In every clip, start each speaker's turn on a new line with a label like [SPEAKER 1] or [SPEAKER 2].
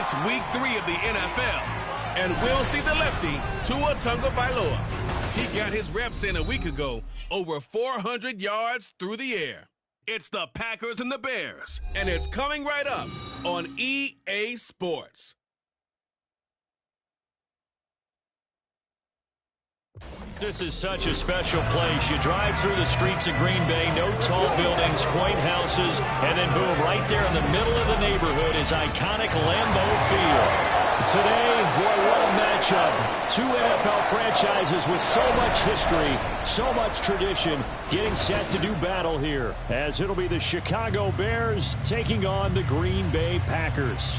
[SPEAKER 1] It's week 3 of the NFL, and we'll see the lefty, Tua Tagovailoa. He got his reps in a week ago, over 400 yards through the air. It's the Packers and the Bears, and it's coming right up on EA Sports.
[SPEAKER 2] This is such a special place. You drive through the streets of Green Bay, no tall buildings, quaint houses, and then boom, right there in the middle of the neighborhood is iconic Lambeau Field. Today, boy, what a matchup. Two NFL franchises with so much history, so much tradition, getting set to do battle here, as it'll be the Chicago Bears taking on the Green Bay Packers.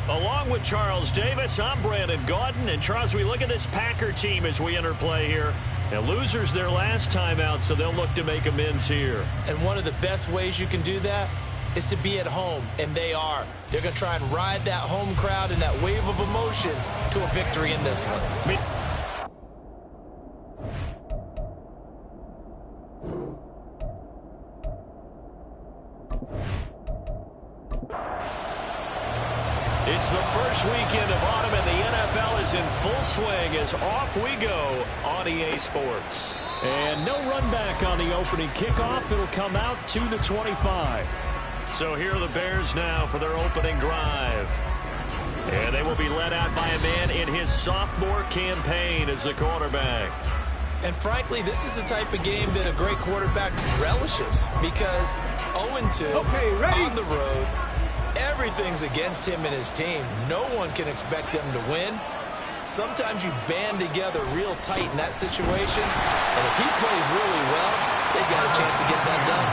[SPEAKER 2] Along with Charles Davis, I'm Brandon Gaudin. And Charles, we look at this Packer team as we enter play here. And losers their last time out, so they'll look to make amends here.
[SPEAKER 3] And one of the best ways you can do that is to be at home, and they are. They're going to try and ride that home crowd and that wave of emotion to a victory in this one. It's the first weekend of autumn, and the NFL is in full swing as off we go on EA Sports. And no run back on the opening kickoff. It'll come out to the 25. So here are the Bears now for their opening drive. And they will be led out by a man in his sophomore campaign as the quarterback. And frankly, this is the type of game that a great quarterback relishes, because 0-2 on the road, everything's against him and his team. No one can expect them to win. Sometimes you band together real tight in that situation, and if he plays really well, they've got a chance to get that done.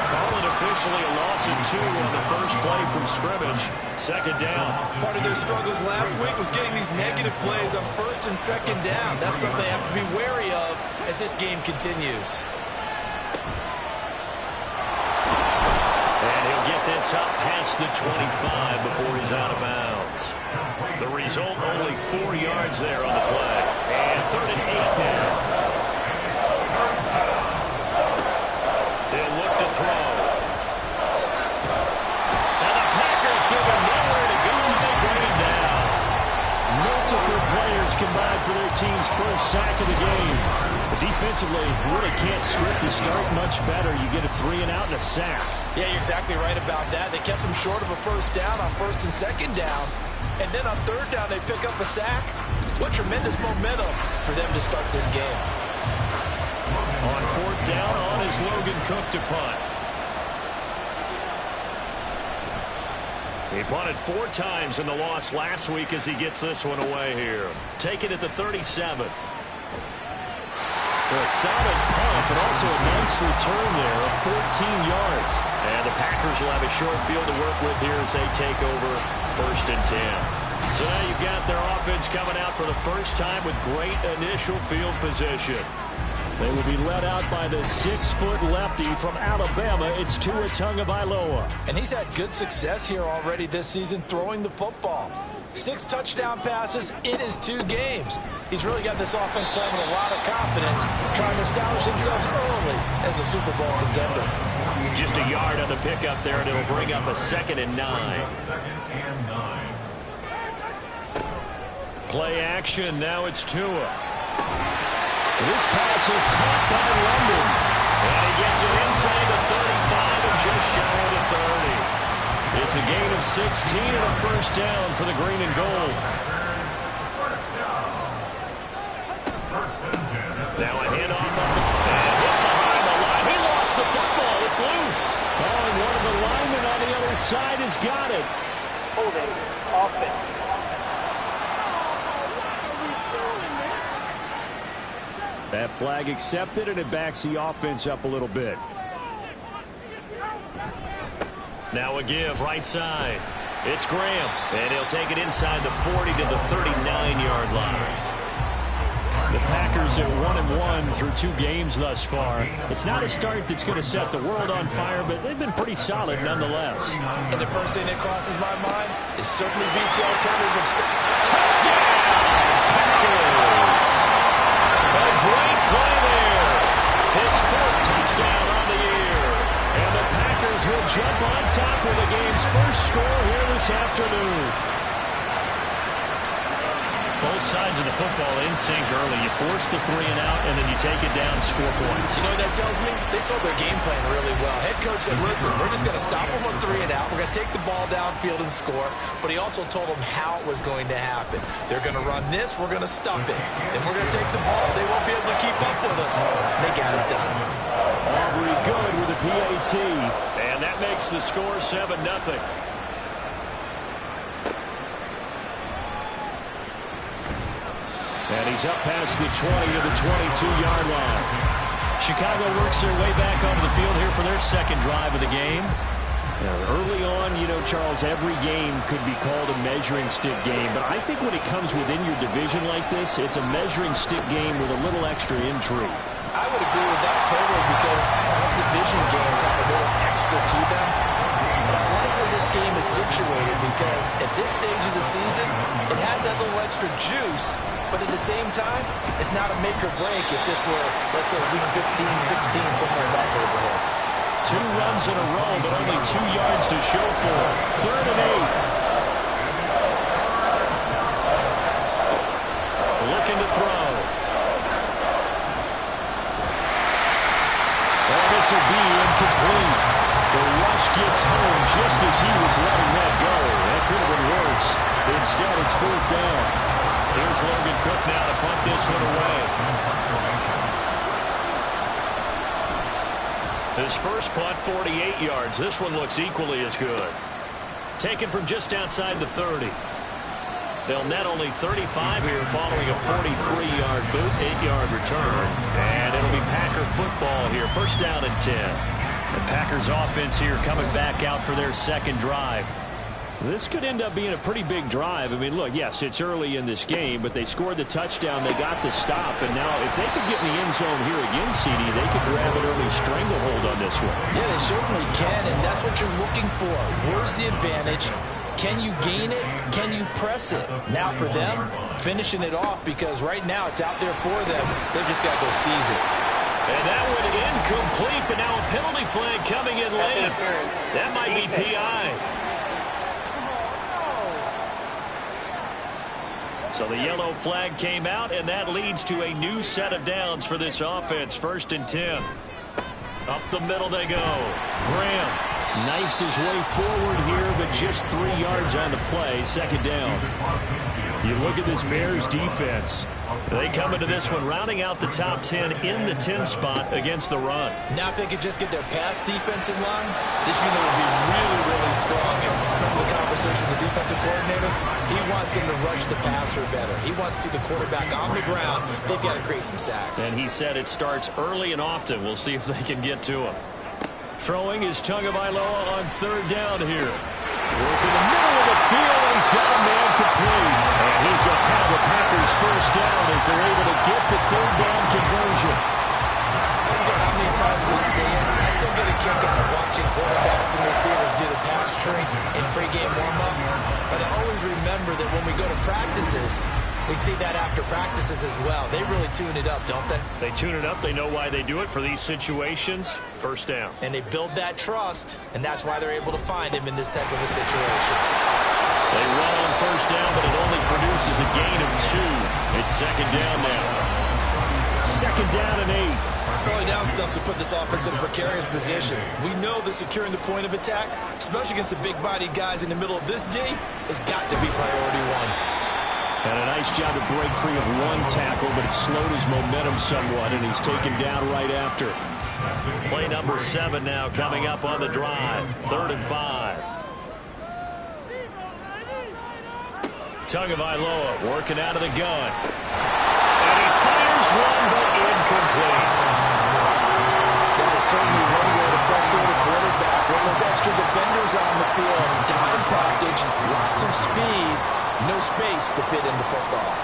[SPEAKER 2] Call it officially a loss of 2 on the first play from scrimmage. Second down.
[SPEAKER 3] Part of their struggles last week was getting these negative plays on first and second down. That's something they have to be wary of as this game continues.
[SPEAKER 2] Get this up past the 25 before he's out of bounds. The result, only 4 yards there on the play. And 3rd and 8 now. They'll look to throw. And the Packers give him nowhere to go. They bring him down. Multiple players combined for their team's first sack of the game. But defensively, you really can't script the start much better. You get a 3 and out and a sack.
[SPEAKER 3] Yeah, you're exactly right about that. They kept them short of a first down on first and second down. And then on third down, they pick up a sack. What tremendous momentum for them to start this game.
[SPEAKER 2] On 4th down, on is Logan Cook to punt. He punted 4 times in the loss last week as he gets this one away here. Taken at the 37. A solid punt, but also a nice return there of 14 yards. And the Packers will have a short field to work with here as they take over 1st and 10. So now you've got their offense coming out for the first time with great initial field position. They will be led out by the 6-foot lefty from Alabama. It's Tua Tagovailoa.
[SPEAKER 3] And he's had good success here already this season throwing the football. 6 touchdown passes in his 2 games. He's really got this offense playing with a lot of confidence, trying to establish themselves early as a Super Bowl contender.
[SPEAKER 2] Just a yard on the pickup there, and it'll bring up a 2nd and 9. Play action. Now it's Tua. This pass is caught by London. And he gets it inside the 35 and just shy of the 30. It's a gain of 16 and a first down for the green and gold. Now a handoff up the and hit behind the line. He lost the football. It's loose. Oh, and one of the linemen on the other side has got it.
[SPEAKER 4] Holding offense.
[SPEAKER 2] That flag accepted, and it backs the offense up a little bit. Now a give right side. It's Graham, and he'll take it inside the 40 to the 39-yard line. The Packers at 1-1 through 2 games thus far. It's not a start that's going to set the world on fire, but they've been pretty solid nonetheless.
[SPEAKER 3] And the first thing that crosses my mind is certainly beats the alternative. Touchdown! Packers! A great play there. His 4th touchdown on the year.
[SPEAKER 2] And the Packers will jump on top with the game's first score here this this afternoon. Both sides of the football in sync early. You force the 3 and out, and then you take it down and score points.
[SPEAKER 5] You know what that tells me? They saw their game plan really well. Head coach said, listen, we're just going to stop them on 3 and out. We're going to take the ball downfield and score. But he also told them how it was going to happen. They're going to run this. We're going to stop it. Then we're going to take the ball. They won't be able to keep up with us. They got it done.
[SPEAKER 2] Aubrey good with a PAT. And that makes the score 7-0. And he's up past the 20 to the 22-yard line. Chicago works their way back onto the field here for their second drive of the game. Now, early on, you know, Charles, every game could be called a measuring stick game. But I think when it comes within your division like this, it's a measuring stick game with a little extra intrigue.
[SPEAKER 5] I would agree with that totally because all division games have a little extra to them. But I like where this game is situated because at this stage of the season, it has that little extra juice. But at the same time, it's not a make or break if this were, let's say, week 15, 16, somewhere in that neighborhood.
[SPEAKER 2] 2 runs in a row, but only 2 yards to show for it. 3rd and 8. Looking to throw. Oh, this will be incomplete. The rush gets home just as he was letting that go. That could have been worse. Instead, it's 4th down. Here's Logan Cook now to punt this one away. His first punt, 48 yards. This one looks equally as good. Taken from just outside the 30. They'll net only 35 here following a 43-yard boot, 8-yard return. And it'll be Packer football here. First down and 10. The Packers offense here coming back out for their second drive. This could end up being a pretty big drive. I mean, look, yes, it's early in this game, but they scored the touchdown. They got the stop. And now if they could get in the end zone here again, CD, they could grab an early stranglehold on this one.
[SPEAKER 5] Yeah, they certainly can, and that's what you're looking for. Where's the advantage? Can you gain it? Can you press it? Now for them, finishing it off because right now it's out there for them. They've just got to go seize it.
[SPEAKER 2] And that one incomplete, but now a penalty flag coming in late. That might be PI. So the yellow flag came out, and that leads to a new set of downs for this offense. 1st and 10. Up the middle they go. Graham knifes his way forward here, but just 3 yards on the play. 2nd down. You look at this Bears defense. They come into this one rounding out the top 10 in the 10 spot against the run.
[SPEAKER 5] Now if they could just get their pass defense in line, this unit would be really, really strong. And remember the conversation with the defensive coordinator? He wants them to rush the passer better. He wants to see the quarterback on the ground. They've got to create some sacks.
[SPEAKER 2] And he said it starts early and often. We'll see if they can get to him. Throwing is Tagovailoa on 3rd down here. Working the middle of the field, and he's got a man complete. And he's going to have the Packers first down as they're able to get the 3rd down conversion.
[SPEAKER 5] I don't care how many times we see it. I still get a kick out of watching quarterbacks and receivers do the pass tree in pregame warm-up. But I always remember that when we go to practices, we see that after practices as well. They really tune it up, don't they?
[SPEAKER 2] They tune it up. They know why they do it for these situations. First down.
[SPEAKER 5] And they build that trust, and that's why they're able to find him in this type of a situation.
[SPEAKER 2] They run on first down, but it only produces a gain of 2. It's 2nd down now. 2nd down and 8.
[SPEAKER 5] Early down stuff to put this offense in a precarious position. We know that securing the point of attack, especially against the big-bodied guys in the middle of this D, has got to be priority 1.
[SPEAKER 2] And a nice job to break free of 1 tackle, but it slowed his momentum somewhat, and he's taken down right after. Play number 7 now coming up on the drive. 3rd and 5. Tagovailoa working out of the gun. And he fires one, but incomplete.
[SPEAKER 5] That is certainly one way to frustrate a quarterback when there's extra defenders on the field. Dime package, lots of speed, no space to fit into football.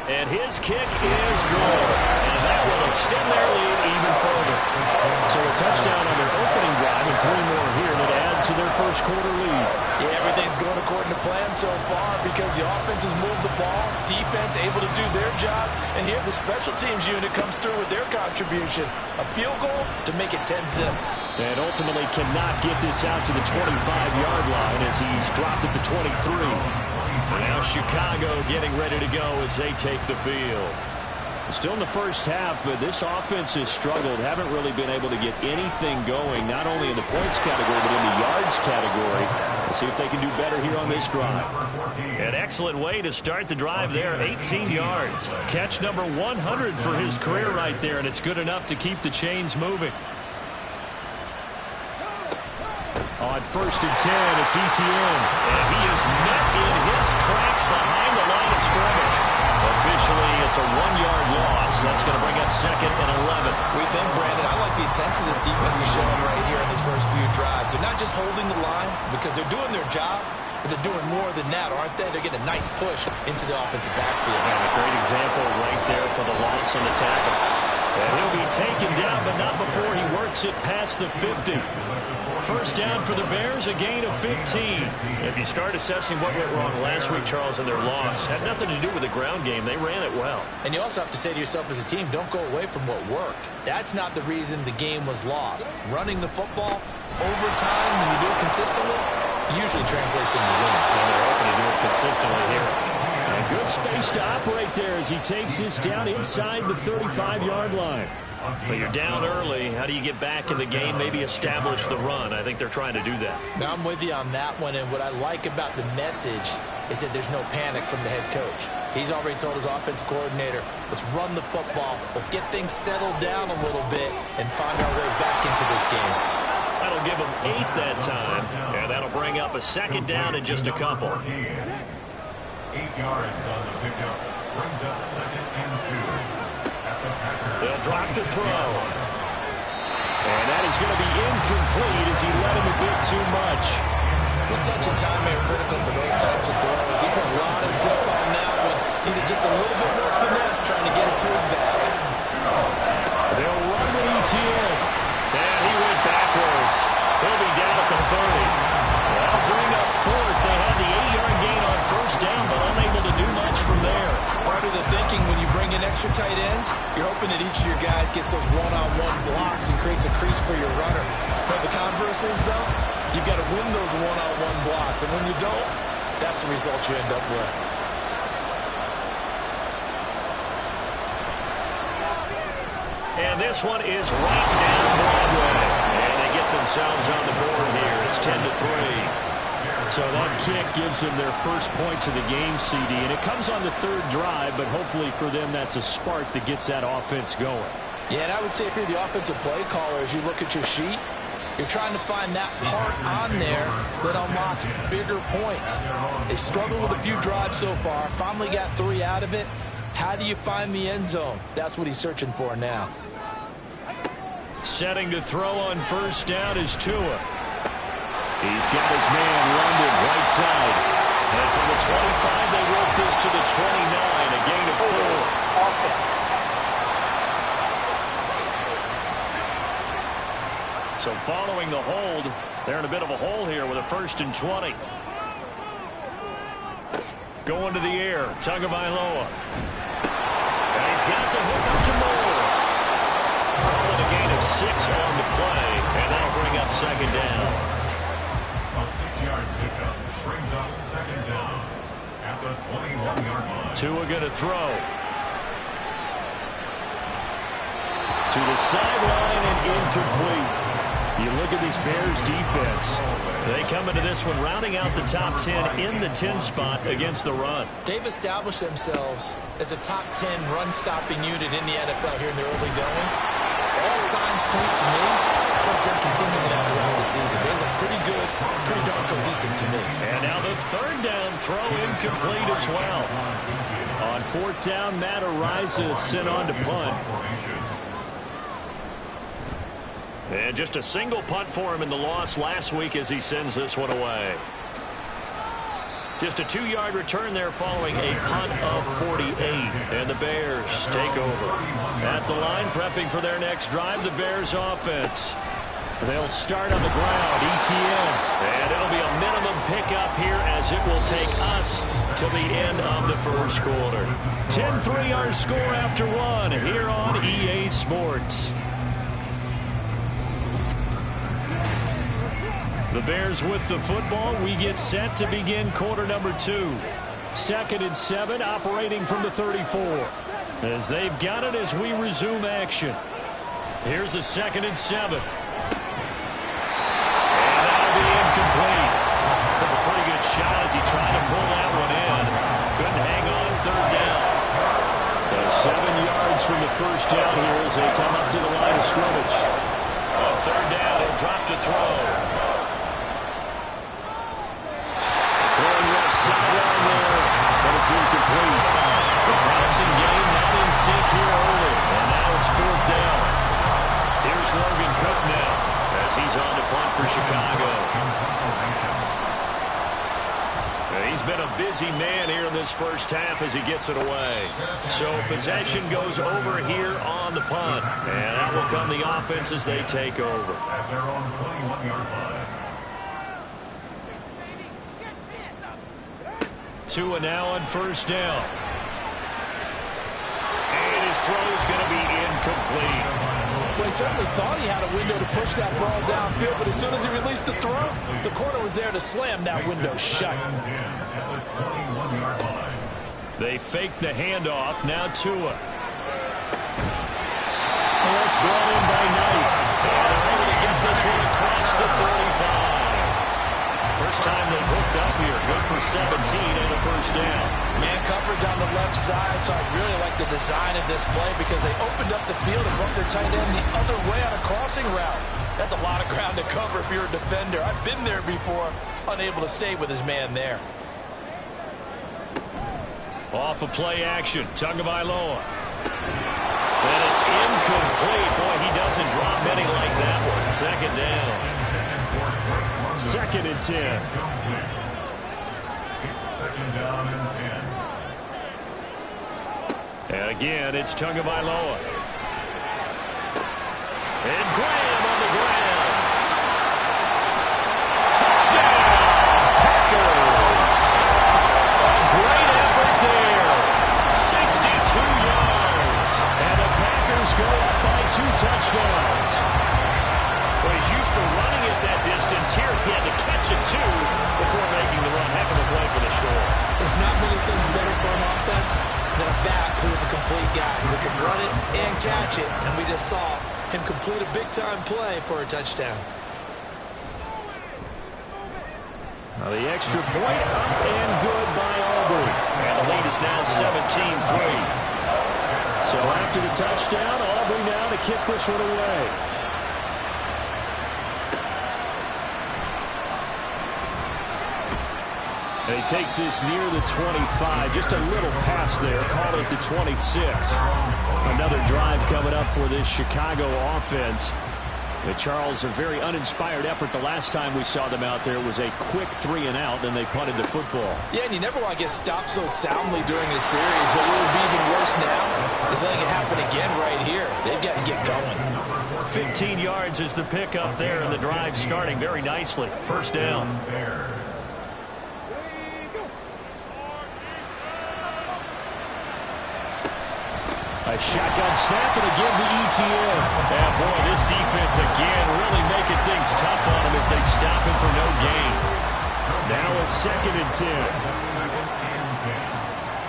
[SPEAKER 2] And his kick is good. And that will extend their lead even further. So a touchdown on their opening drive and 3 more here that add to their first quarter lead.
[SPEAKER 5] Yeah, everything's going according to plan so far because the offense has moved the ball, defense able to do their job, and here the special teams unit comes through with their contribution. A field goal to make it 10-zip.
[SPEAKER 2] And ultimately cannot get this out to the 25-yard line as he's dropped it to 23. Now Chicago getting ready to go as they take the field. Still in the first half, but this offense has struggled. Haven't really been able to get anything going, not only in the points category, but in the yards category. Let's see if they can do better here on this drive.
[SPEAKER 3] An excellent way to start the drive there, 18 yards. Catch number 100 for his career right there, and it's good enough to keep the chains moving.
[SPEAKER 2] On 1st and 10, it's Etienne.
[SPEAKER 3] And he is met in his tracks behind the line of scrimmage. Officially, it's a 1-yard loss. That's going to bring up 2nd and 11.
[SPEAKER 5] We think, Brandon, I like the intensity this defense is showing right here in these first few drives. They're not just holding the line because they're doing their job, but they're doing more than that, aren't they? They're getting a nice push into the offensive backfield.
[SPEAKER 3] And a great example right there for the loss on the tackle. And he'll be taken down, but not before he works it past the 50. First down for the Bears, a gain of 15. If you start assessing what went wrong last week, Charles, in their loss, had nothing to do with the ground game. They ran it well.
[SPEAKER 5] And you also have to say to yourself as a team, don't go away from what worked. That's not the reason the game was lost. Running the football over time, when you do it consistently, usually translates into wins.
[SPEAKER 3] And they're hoping to do it consistently here.
[SPEAKER 2] A good space to operate there as he takes this down inside the 35-yard line.
[SPEAKER 3] But you're down early. How do you get back in the game? Maybe establish the run. I think they're trying to do that.
[SPEAKER 5] Now, I'm with you on that one, and what I like about the message is that there's no panic from the head coach. He's already told his offensive coordinator, let's run the football, let's get things settled down a little bit and find our way back into this game.
[SPEAKER 3] That'll give them 8 that time, and that'll bring up a 2nd down in just a couple.
[SPEAKER 6] 8 yards on the pickup brings up 2nd and 2.
[SPEAKER 3] They'll drop the throw.
[SPEAKER 2] And that is going to be incomplete as he let him a bit too much.
[SPEAKER 5] Well, touch and time are critical for those types of throws. He put a lot of zip on that one. Needed just a little bit more finesse trying to get it to his back.
[SPEAKER 2] They'll run with Etienne.
[SPEAKER 3] And he went backwards. He'll be down at the 30. That'll bring up 4th. They had the 8-yard gain on 1st down, but unable to do much from there.
[SPEAKER 5] Part of the thinking when you bring in extra tight ends, you're hoping that each of your guys gets those one-on-one blocks and creates a crease for your runner. But the converse is, though, you've got to win those one-on-one blocks. And when you don't, that's the result you end up with.
[SPEAKER 3] And this one is right down Broadway. And they get themselves on the board here. It's 10-3.
[SPEAKER 2] So that kick gives them their first points of the game, CD. And it comes on the 3rd drive, but hopefully for them that's a spark that gets that offense going.
[SPEAKER 5] Yeah, and I would say if you're the offensive play caller, as you look at your sheet, you're trying to find that part on there that unlocks bigger points. They've struggled with a few drives so far. Finally got 3 out of it. How do you find the end zone? That's what he's searching for now.
[SPEAKER 3] Setting to throw on 1st down is Tua.
[SPEAKER 2] He's got his man London right side.
[SPEAKER 3] And from the 25, they work this to the 29, a gain of 4. So following the hold, they're in a bit of a hole here with a 1st and 20. Going to the air, Tagovailoa. And he's got the hook up to Moore. Calling a gain of 6 on the play, and that'll bring up 2nd down.
[SPEAKER 6] A 6-yard pickup brings up 2nd down at the 21-yard line.
[SPEAKER 3] Tua going to throw.
[SPEAKER 2] To the sideline and incomplete. You look at this Bears defense.
[SPEAKER 3] They come into this one rounding out the top 10 in the 10 spot against the run.
[SPEAKER 5] They've established themselves as a top 10 run-stopping unit in the NFL here in the early going. All signs point to me towards them continuing that throughout the season. They look pretty good, pretty darn cohesive to me.
[SPEAKER 3] And now the 3rd down throw incomplete as well.
[SPEAKER 2] On 4th down, Matt Araiza sent on to punt.
[SPEAKER 3] And just a single punt for him in the loss last week as he sends this one away. Just a 2-yard return there following a punt of 48. And the Bears take over. At the line, prepping for their next drive, the Bears offense. They'll start on the ground. ETN. And it'll be a minimum pickup here as it will take us to the end of the first quarter. 10-3 our score after one here on EA Sports. The Bears with the football. We get set to begin quarter number 2. 2nd and 7, operating from the 34. As they've got it as we resume action. Here's a 2nd and 7. Incomplete. Took a pretty good shot as he tried to pull that one in. Couldn't hang on 3rd down. So 7 yards from the first down here as they come up to the line of scrimmage. On 3rd down, he'll drop to throw. Throwing left sideline there, but it's incomplete. The passing game not in sync here early, and now it's 4th down. Here's Logan Cook now, as he's on to punt for Chicago. He's been a busy man here in this first half as he gets it away. So possession goes over here on the punt. And that will come the offense as they take over.
[SPEAKER 6] At their own 21-yard line.
[SPEAKER 3] Tua now on 1st down. And his throw is going to be incomplete.
[SPEAKER 5] Well, he certainly thought he had a window to push that ball downfield, but as soon as he released the throw, the corner was there to slam that window shut.
[SPEAKER 3] They faked the handoff. Now Tua. Well, that's brought in by Knight. They're able to get this one across the 35. First time they've hooked up here. Good for 17 and a 1st down.
[SPEAKER 5] Man coverage on the left side, so I really like the design of this play because they opened up the field and brought their tight end the other way on a crossing route. That's a lot of ground to cover if you're a defender. I've been there before, unable to stay with his man there.
[SPEAKER 3] Off of play action, Tagovailoa. And it's incomplete. Boy, he doesn't drop many like that one. 2nd down. 2nd and 10.
[SPEAKER 6] It's 2nd down and 10.
[SPEAKER 3] And again, it's Tagovailoa. And Graham on the ground. Touchdown, Packers. A great effort there. 62 yards. And the Packers go up by 2 touchdowns. Well, he's used to running at that distance. Here he had to catch it, too, before making the run. Heck of a play for the score.
[SPEAKER 5] There's not many things better for an offense than a back who is a complete guy who can run it and catch it. And we just saw him complete a big-time play for a touchdown.
[SPEAKER 3] Now the extra point up and good by Aubrey. And the lead is now 17-3. So after the touchdown, Aubrey now to kick this one away. And he takes this near the 25. Just a little pass there. Call it the 26. Another drive coming up for this Chicago offense. And Charles, a very uninspired effort the last time we saw them out there. It was a quick 3 and out, then they punted the football.
[SPEAKER 5] Yeah, and you never want to get stopped so soundly during a series. But what would be even worse now is letting it happen again right here. They've got to get going.
[SPEAKER 3] 15 yards is the pickup there, and the drive starting very nicely. 1st down. A shotgun snap, and again the ETN. And boy, this defense again really making things tough on him as they stop him for no gain. Now a 2nd and 10.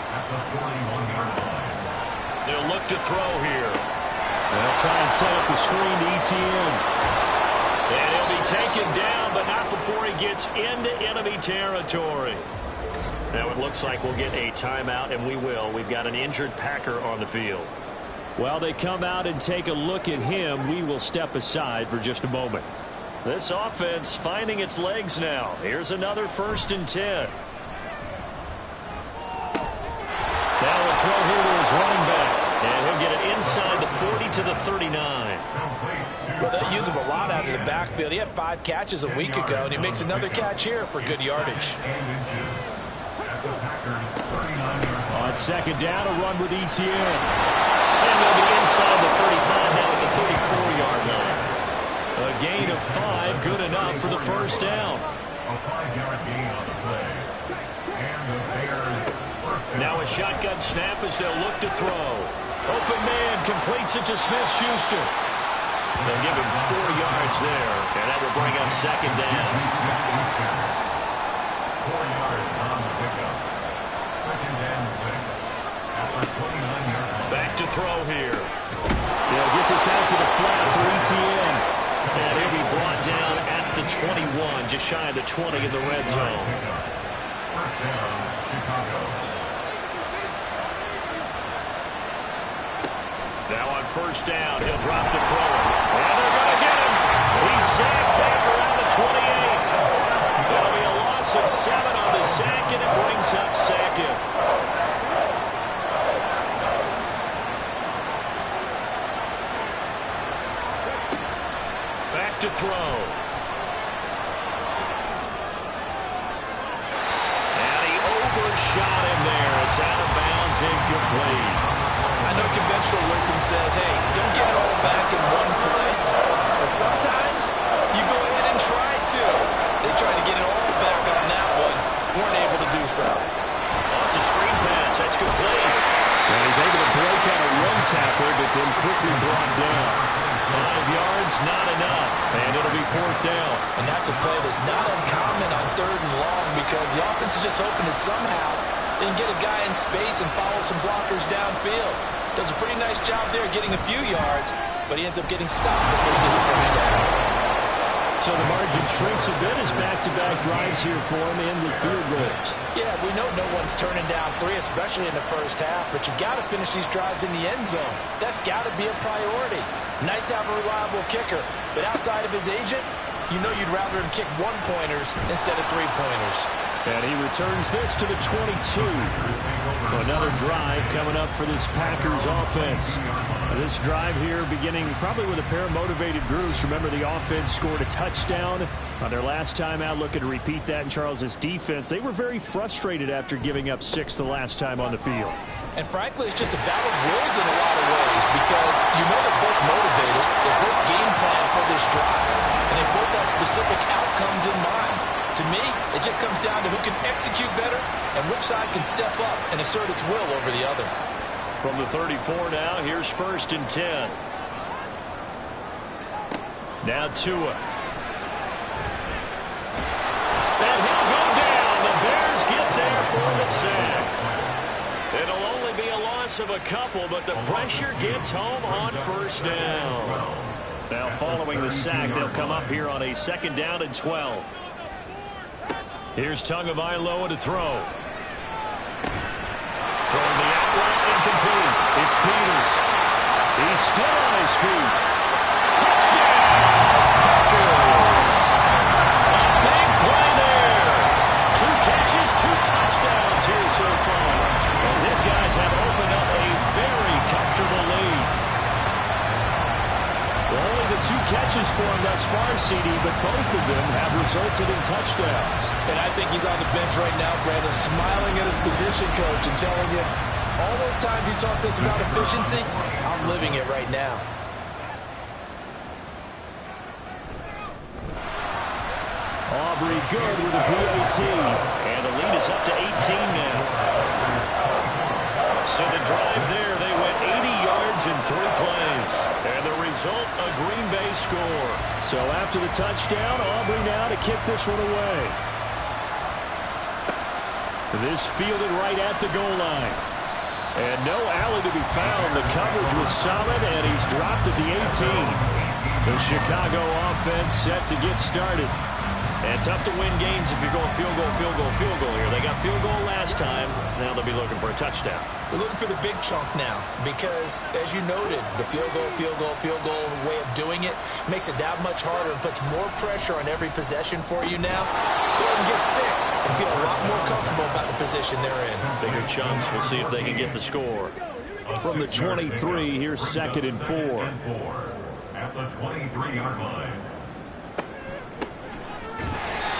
[SPEAKER 6] At the 41-yard line.
[SPEAKER 3] They'll look to throw here. They'll try and set up the screen to ETN. And he'll be taken down, but not before he gets into enemy territory. Now it looks like we'll get a timeout, and we will. We've got an injured Packer on the field. While they come out and take a look at him, we will step aside for just a moment. This offense finding its legs now. Here's another 1st and 10. Now a throw here to his running back. And he'll get it inside the 40 to the 39.
[SPEAKER 5] Well, they use him a lot out of the backfield. He had 5 catches a week ago, and he makes another catch here for good yardage.
[SPEAKER 3] On 2nd down, a run with ETN. And they'll be inside the 35 now at the 34-yard line.
[SPEAKER 2] A gain of 5, good enough for the first down.
[SPEAKER 6] A 5-yard gain on the play. And the Bears first down.
[SPEAKER 2] Now a shotgun snap as they'll look to throw. Open man completes it to Smith-Schuster. They'll give him 4 yards there, and that will bring up second down.
[SPEAKER 6] 4 yards on the pickup. Second and 6. At the 29-yard line.
[SPEAKER 2] Back to throw here. They'll get this out to the flat for ETN. And he'll be brought down at the 21, just shy of the 20 in the red zone.
[SPEAKER 6] First down, Chicago.
[SPEAKER 2] Now on first down, he'll drop the throw. And they're going to get him. He's sacked back around the 28. That'll be a loss of 7 on the sack, and it brings up second. Back to throw. And he overshot him there. It's out of bounds, incomplete.
[SPEAKER 5] I know conventional wisdom says, hey, don't get it all back in one play. But sometimes you go ahead and try to. They tried to get it all back on that one. Weren't able to do so.
[SPEAKER 2] Oh, it's a screen pass. That's complete. And he's able to break out a run tackler, but then quickly brought down. 5 yards, not enough. And it'll be fourth down.
[SPEAKER 5] And that's a play that's not uncommon on 3rd and long because the offense is just hoping that somehow they can get a guy in space and follow some blockers downfield. Does a pretty nice job there getting a few yards, but he ends up getting stopped before he gets the first down.
[SPEAKER 2] So the margin shrinks a bit as back-to-back drives here for him in the field goals.
[SPEAKER 5] Yeah, we know no one's turning down 3, especially in the first half, but you've got to finish these drives in the end zone. That's got to be a priority. Nice to have a reliable kicker, but outside of his agent, you know you'd rather him kick 1-pointers instead of 3-pointers.
[SPEAKER 2] And he returns this to the 22. Another drive coming up for this Packers offense. This drive here beginning probably with a pair of motivated groups. Remember, the offense scored a touchdown on their last time out. Looking to repeat that in Charles's defense. They were very frustrated after giving up 6 the last time on the field.
[SPEAKER 5] And frankly, it's just a battle of wills in a lot of ways because you know they're both motivated. They're both game plan for this drive. And they both have specific outcomes in mind. To me, it just comes down to who can execute better and which side can step up and assert its will over the other.
[SPEAKER 2] From the 34 now, here's 1st and 10. Now Tua. And he'll go down. The Bears get there for the sack. It'll only be a loss of a couple, but the pressure gets home on first down. Now following the sack, they'll come up here on a 2nd down and 12. Here's Tagovailoa to throw. Throwing the out route, incomplete. It's Peters. He's still on his feet. Touchdown, Packers! A big play there. 2 catches, 2 touchdowns here so far. As his guys have opened up a very comfortable lead. Only the 2 catches for him thus far, CD, but both of them have resulted in touchdowns.
[SPEAKER 5] And I think he's on the bench right now, Brandon, smiling at his position coach and telling him, all those times you talked to us about efficiency, I'm living it right now.
[SPEAKER 2] Aubrey good with a PAT. And the lead is up to 18 now. So the drive there, they went 80 yards in 3 plays. And the result, a Green Bay score. So after the touchdown, Aubrey now to kick this one away. This fielded right at the goal line. And no alley to be found. The coverage was solid, and he's dropped at the 18. The Chicago offense set to get started. And tough to win games if you're going field goal, field goal, field goal here. They got field goal last time. Now they'll be looking for a touchdown.
[SPEAKER 5] They're looking for the big chunk now because, as you noted, the field goal way of doing it makes it that much harder and puts more pressure on every possession for you now. Go ahead and get 6 and feel a lot more comfortable about the position they're in.
[SPEAKER 2] Bigger chunks. We'll see if they can get the score. From the 23, here's 2nd and 4.
[SPEAKER 6] At the 23-yard line.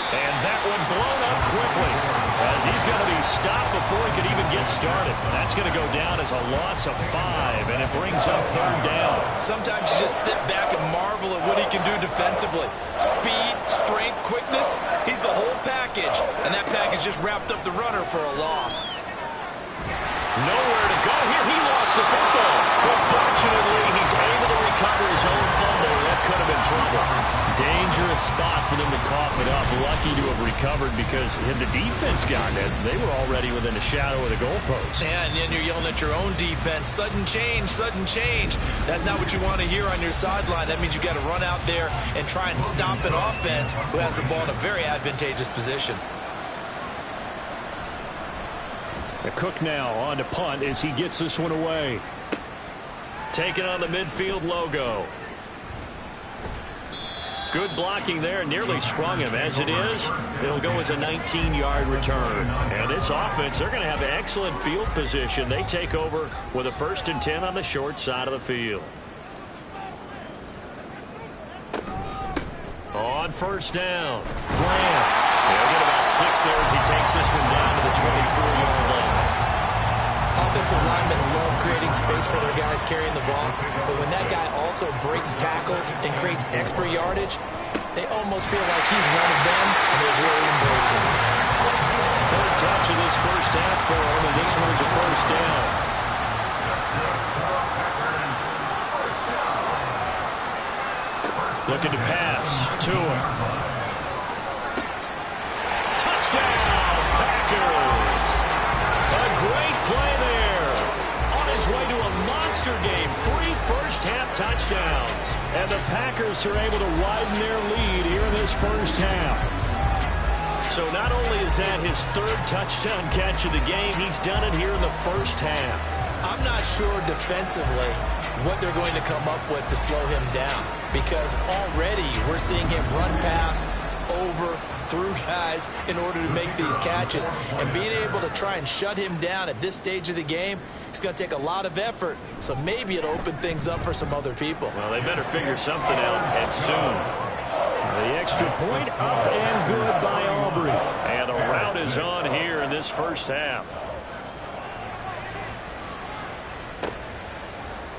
[SPEAKER 2] And that one blown up quickly.
[SPEAKER 3] as he's going to be stopped before he could even get started. That's going to go down as a loss of 5, and it brings up third down.
[SPEAKER 5] Sometimes you just sit back and marvel at what he can do defensively. Speed, strength, quickness, he's the whole package. And that package just wrapped up the runner for a loss.
[SPEAKER 3] Nowhere to go here. He lost the football. But fortunately, he's able to recover his own fumble. That could have been trouble. Dangerous spot for them to cough it up. Lucky to have recovered because had the defense gotten it, they were already within a shadow of the goalpost.
[SPEAKER 5] Yeah, and then you're yelling at your own defense. Sudden change, sudden change. That's not what you want to hear on your sideline. That means you got to run out there and try and stop an offense who has the ball in a very advantageous position.
[SPEAKER 3] Cook now on to punt as he gets this one away. Taking on the midfield logo. Good blocking there. Nearly sprung him. As it is, it'll go as a 19-yard return. And this offense, they're going to have excellent field position. They take over with a 1st and 10 on the short side of the field. On first down, Graham. They'll get about 6 there as he takes this one down to the 24-yard line.
[SPEAKER 5] Offensive linemen love creating space for their guys carrying the ball, but when that guy also breaks tackles and creates extra yardage, they almost feel like he's one of them, and they really embrace him.
[SPEAKER 3] Third touch of this first half for him, and this one is a first down. Looking to pass to him. Touchdown, Packers! A great play there. On his way to a monster game. 3 first-half touchdowns. And the Packers are able to widen their lead here in this first half. So not only is that his 3rd touchdown catch of the game, he's done it here in the first half.
[SPEAKER 5] I'm not sure defensively what they're going to come up with to slow him down, because already we're seeing him run past, over, through guys in order to make these catches. And being able to try and shut him down at this stage of the game, it's going to take a lot of effort. So maybe it'll open things up for some other people.
[SPEAKER 3] Well, they better figure something out, and soon. The extra point up and good by Aubrey. And the route is on here in this first half.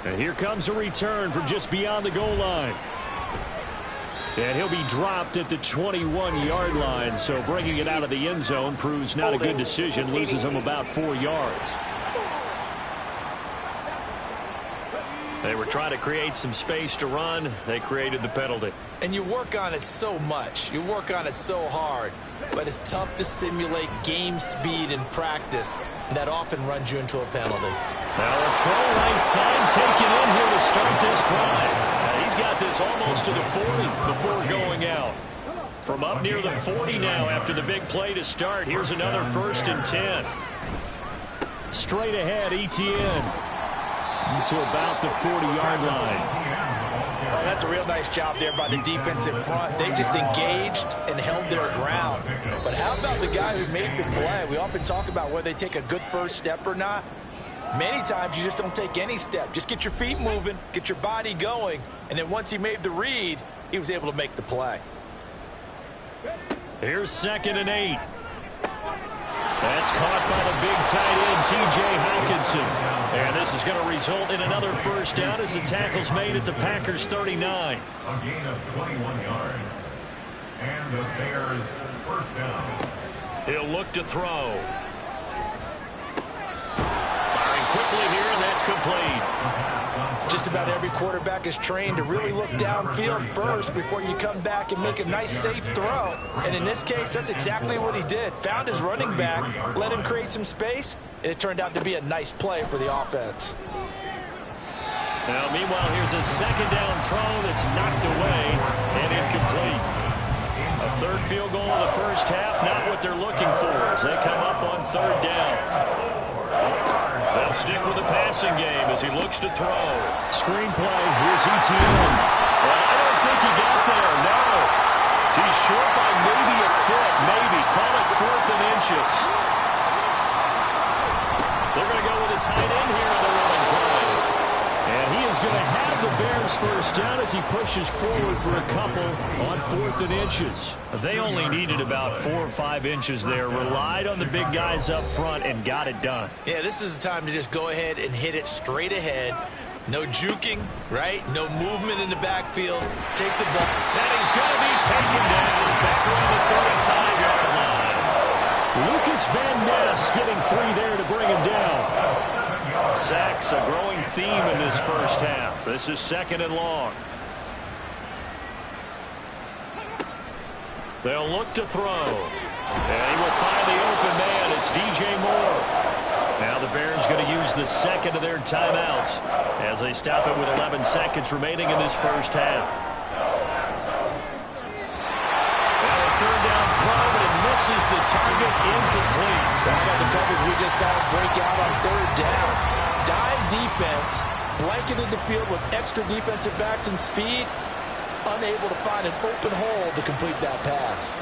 [SPEAKER 3] And here comes a return from just beyond the goal line. And he'll be dropped at the 21-yard line, so bringing it out of the end zone proves not a good decision. Loses him about 4 yards. They were trying to create some space to run. They created the penalty.
[SPEAKER 5] And you work on it so much. You work on it so hard. But it's tough to simulate game speed in practice. That often runs you into a penalty.
[SPEAKER 3] Now a throw right side taken in here to start this drive. He's got this almost to the 40 before going out. From up near the 40 now after the big play to start. Here's another 1st and 10. Straight ahead, Etienne. To about the 40-yard line.
[SPEAKER 5] Oh, that's a real nice job there by the defensive front. They just engaged and held their ground. But how about the guy who made the play? We often talk about whether they take a good first step or not. Many times you just don't take any step. Just get your feet moving, get your body going, and then once he made the read, he was able to make the play.
[SPEAKER 3] Here's 2nd and 8. That's caught by the big tight end, T.J. Hawkinson. And this is going to result in another first down as the tackle's made at the Packers' 39.
[SPEAKER 6] A gain of 21 yards. And the Bears first down.
[SPEAKER 3] He'll look to throw. Firing quickly here, and that's complete.
[SPEAKER 5] Just about every quarterback is trained to really look downfield first before you come back and make a nice, safe throw. And in this case, that's exactly what he did. Found his running back, let him create some space, and it turned out to be a nice play for the offense.
[SPEAKER 3] Now, meanwhile, here's a 2nd down throw that's knocked away and incomplete. A 3rd field goal in the first half, not what they're looking for as they come up on 3rd down. They'll stick with the passing game as he looks to throw. Screenplay, here's Etienne. Well, I don't think he got there, no. He's short by maybe a foot, maybe. Call it 4th and inches. They're going to go with a tight end here on the running play. And he is going to have the Bears first down as he pushes forward for a couple on 4th and inches.
[SPEAKER 2] They only needed about 4 or 5 inches there. Relied on the big guys up front and got it done.
[SPEAKER 5] Yeah, this is the time to just go ahead and hit it straight ahead. No juking, right? No movement in the backfield. Take the ball.
[SPEAKER 2] And he's going to be taken down back around the 35-yard line.
[SPEAKER 3] Lucas Van Ness getting 3 there to bring him down.
[SPEAKER 2] Sacks, a growing theme in this first half. This is 2nd and long. They'll look to throw. And he will find the open man. It's DJ Moore. Now the Bears going to use the second of their timeouts as they stop it with 11 seconds remaining in this first half. And a 3rd down throw, but it misses the target, incomplete.
[SPEAKER 5] How about the coverage we just saw break out on 3rd down? Dime defense, blanketed the field with extra defensive backs and speed, unable to find an open hole to complete that pass.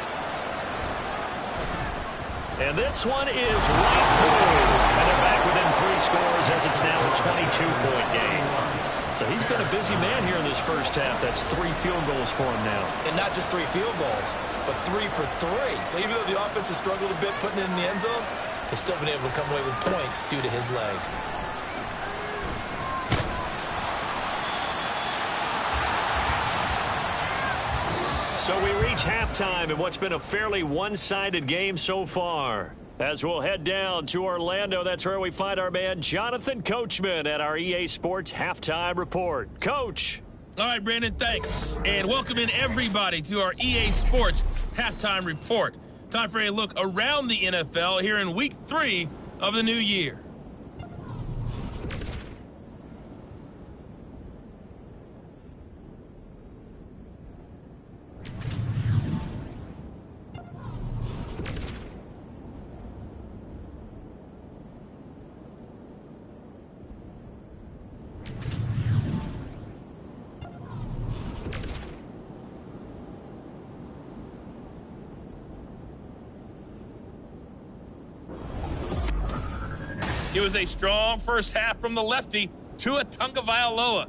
[SPEAKER 2] And this one is right through. And they're back within 3 scores as it's now a 22-point game. So he's been a busy man here in this first half. That's 3 field goals for him now.
[SPEAKER 5] And not just 3 field goals, but 3 for 3. So even though the offense has struggled a bit putting it in the end zone, they've still been able to come away with points due to his leg.
[SPEAKER 2] So we reach halftime in what's been a fairly one-sided game so far. As we'll head down to Orlando, that's where we find our man Jonathan Coachman at our EA Sports Halftime Report. Coach.
[SPEAKER 7] All right, Brandon, thanks. And welcome in everybody to our EA Sports Halftime Report. Time for a look around the NFL here in Week 3 of the new year. It was a strong first half from the lefty, Tua Tagovailoa.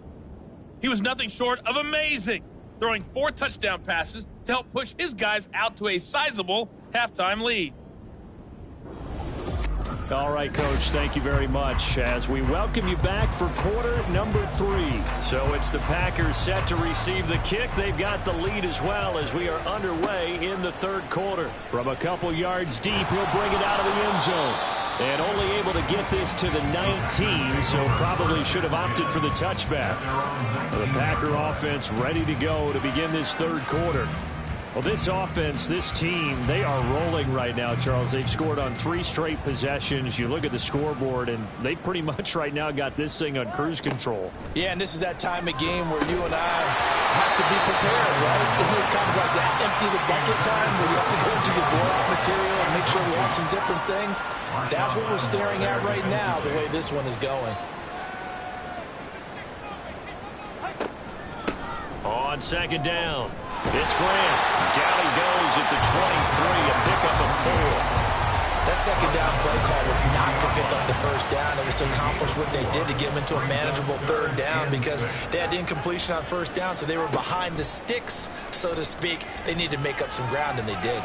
[SPEAKER 7] He was nothing short of amazing, throwing 4 touchdown passes to help push his guys out to a sizable halftime lead.
[SPEAKER 3] All right, Coach, thank you very much as we welcome you back for quarter number 3.
[SPEAKER 2] So it's the Packers set to receive the kick. They've got the lead as well as we are underway in the 3rd quarter.
[SPEAKER 3] From a couple yards deep, he'll bring it out of the end zone. And only able to get this to the 19, so probably should have opted for the touchback. The Packer offense ready to go to begin this 3rd quarter. Well, this offense, this team, they are rolling right now, Charles. They've scored on 3 straight possessions. You look at the scoreboard, and they pretty much right now got this thing on cruise control.
[SPEAKER 5] Yeah, and this is that time of game where you and I have to be prepared, right? Isn't this kind of like that empty the bucket time where you have to go do your blowout material and make sure we have some different things? That's what we're staring at right now, the way this one is going.
[SPEAKER 2] On 2nd down, it's Grant. Down he goes at the 23, a pickup of 4.
[SPEAKER 5] That 2nd down play call was not to pick up the 1st down. It was to accomplish what they did to get them into a manageable 3rd down because they had incompletion on 1st down, so they were behind the sticks, so to speak. They needed to make up some ground, and they did.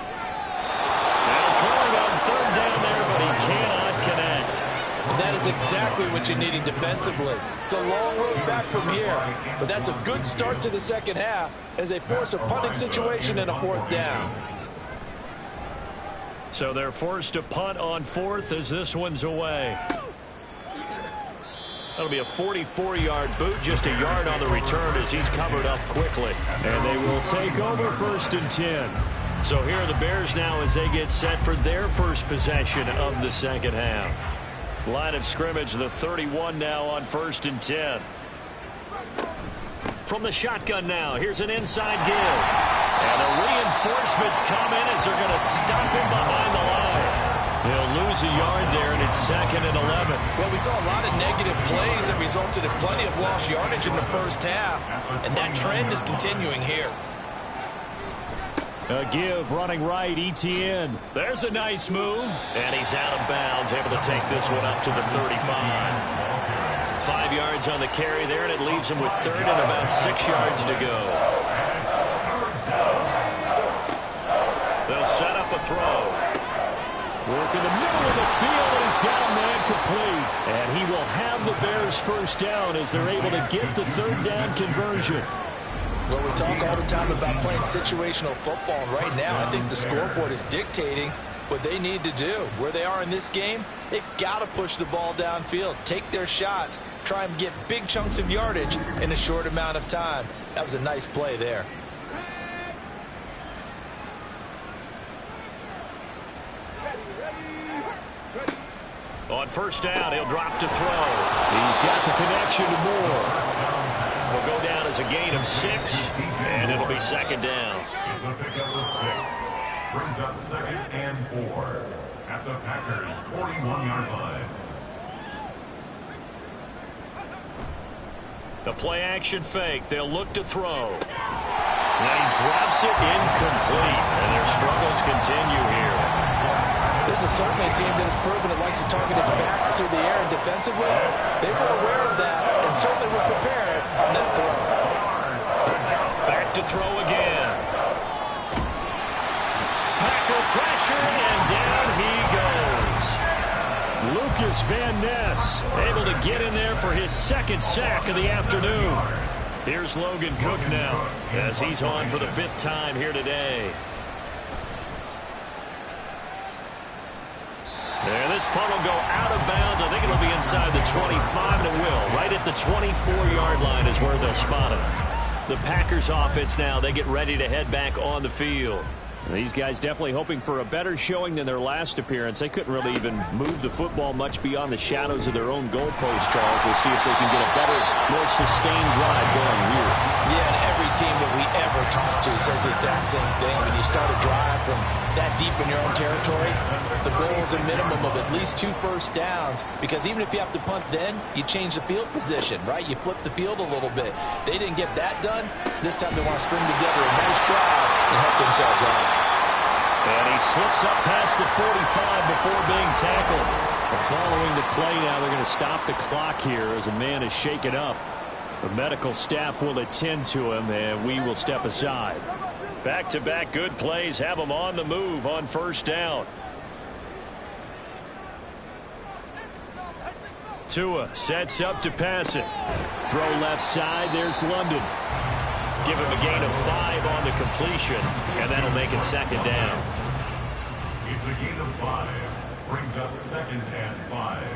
[SPEAKER 2] Now throwing on 3rd down there, but he cannot connect.
[SPEAKER 5] And that is exactly what you needed defensively. It's a long road back from here, but that's a good start to the 2nd half as they force a punting situation and a 4th down.
[SPEAKER 2] So they're forced to punt on 4th as this one's away. That'll be a 44-yard boot, just a yard on the return as he's covered up quickly.
[SPEAKER 3] And they will take over 1st and 10.
[SPEAKER 2] So here are the Bears now as they get set for their first possession of the 2nd half. Line of scrimmage, the 31 now on 1st and 10. From the shotgun now, here's an inside give. And the reinforcements come in as they're going to stop him behind the line. They'll lose a yard there, and it's 2nd and 11.
[SPEAKER 5] Well, we saw a lot of negative plays that resulted in plenty of lost yardage in the first half, and that trend is continuing here.
[SPEAKER 3] A give running right, ETN.
[SPEAKER 2] There's a nice move, and he's out of bounds, able to take this one up to the 35. 5 yards yards on the carry there, and it leaves him with third and about 6 yards to go. They'll set up a throw. Work in the middle of the field, and he's got a man complete. And he will have the Bears first down as they're able to get the third down conversion.
[SPEAKER 5] Well, we talk all the time about playing situational football, and right now I think the scoreboard is dictating what they need to do. Where they are in this game, they've got to push the ball downfield, take their shots, try and get big chunks of yardage in a short amount of time. That was a nice play there.
[SPEAKER 2] On first down, he'll drop to throw. He's got the connection to Moore. Will go down as a gain of 6, and it'll be second down.
[SPEAKER 6] It's a pick up of 6. Brings up 2nd and 4 at the Packers' 41-yard line.
[SPEAKER 2] The play-action fake. They'll look to throw. And he drops it incomplete, and their struggles continue here.
[SPEAKER 5] This is certainly a team that has proven it likes to target its backs through the air, and defensively, they were aware of that and certainly were prepared on that throw.
[SPEAKER 2] Back to throw again. Packer pressure, and down he goes. Lucas Van Ness able to get in there for his second sack of the afternoon. Here's Logan Cook now as he's on for the 5th time here today. And this punt will go out of bounds. I think it'll be inside the 25, and it will. Right at the 24-yard line is where they'll spot it. The Packers offense now, they get ready to head back on the field.
[SPEAKER 3] These guys definitely hoping for a better showing than their last appearance. They couldn't really even move the football much beyond the shadows of their own goalpost, Charles. We'll see if they can get a better, more sustained drive going here.
[SPEAKER 5] Yeah, and every team that we ever talk to says the exact same thing. When you start a drive from that deep in your own territory, the goal is a minimum of at least 2 first downs, because even if you have to punt then, you change the field position, right? You flip the field a little bit. They didn't get that done. This time they want to string together a nice drive and help themselves out.
[SPEAKER 2] And he slips up past the 45 before being tackled.
[SPEAKER 3] Following the play now, they're going to stop the clock here as a man is shaken up. The medical staff will attend to him, and we will step aside.
[SPEAKER 2] Back-to-back good plays have them on the move on first down. Tua sets up to pass it.
[SPEAKER 3] Throw left side, there's London.
[SPEAKER 2] Give him a gain of 5 on the completion, and that'll make it second down.
[SPEAKER 6] It's a gain of 5. Brings up 2nd and 5.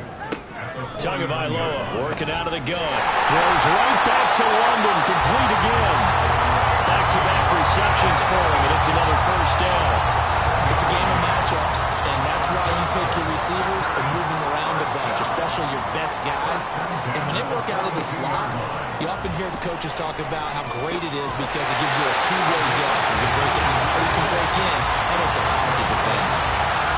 [SPEAKER 2] Tagovailoa working out of the gun.
[SPEAKER 3] Throws right back to London, complete again.
[SPEAKER 2] Back-to-back receptions for him, and it's another first down.
[SPEAKER 5] It's a game of matchups, and that's why you take your receivers and move them around a bunch, especially your best guys. And when they work out of the slot, you often hear the coaches talk about how great it is because it gives you a two-way gap. You can break out or you can break in. That makes it hard to defend.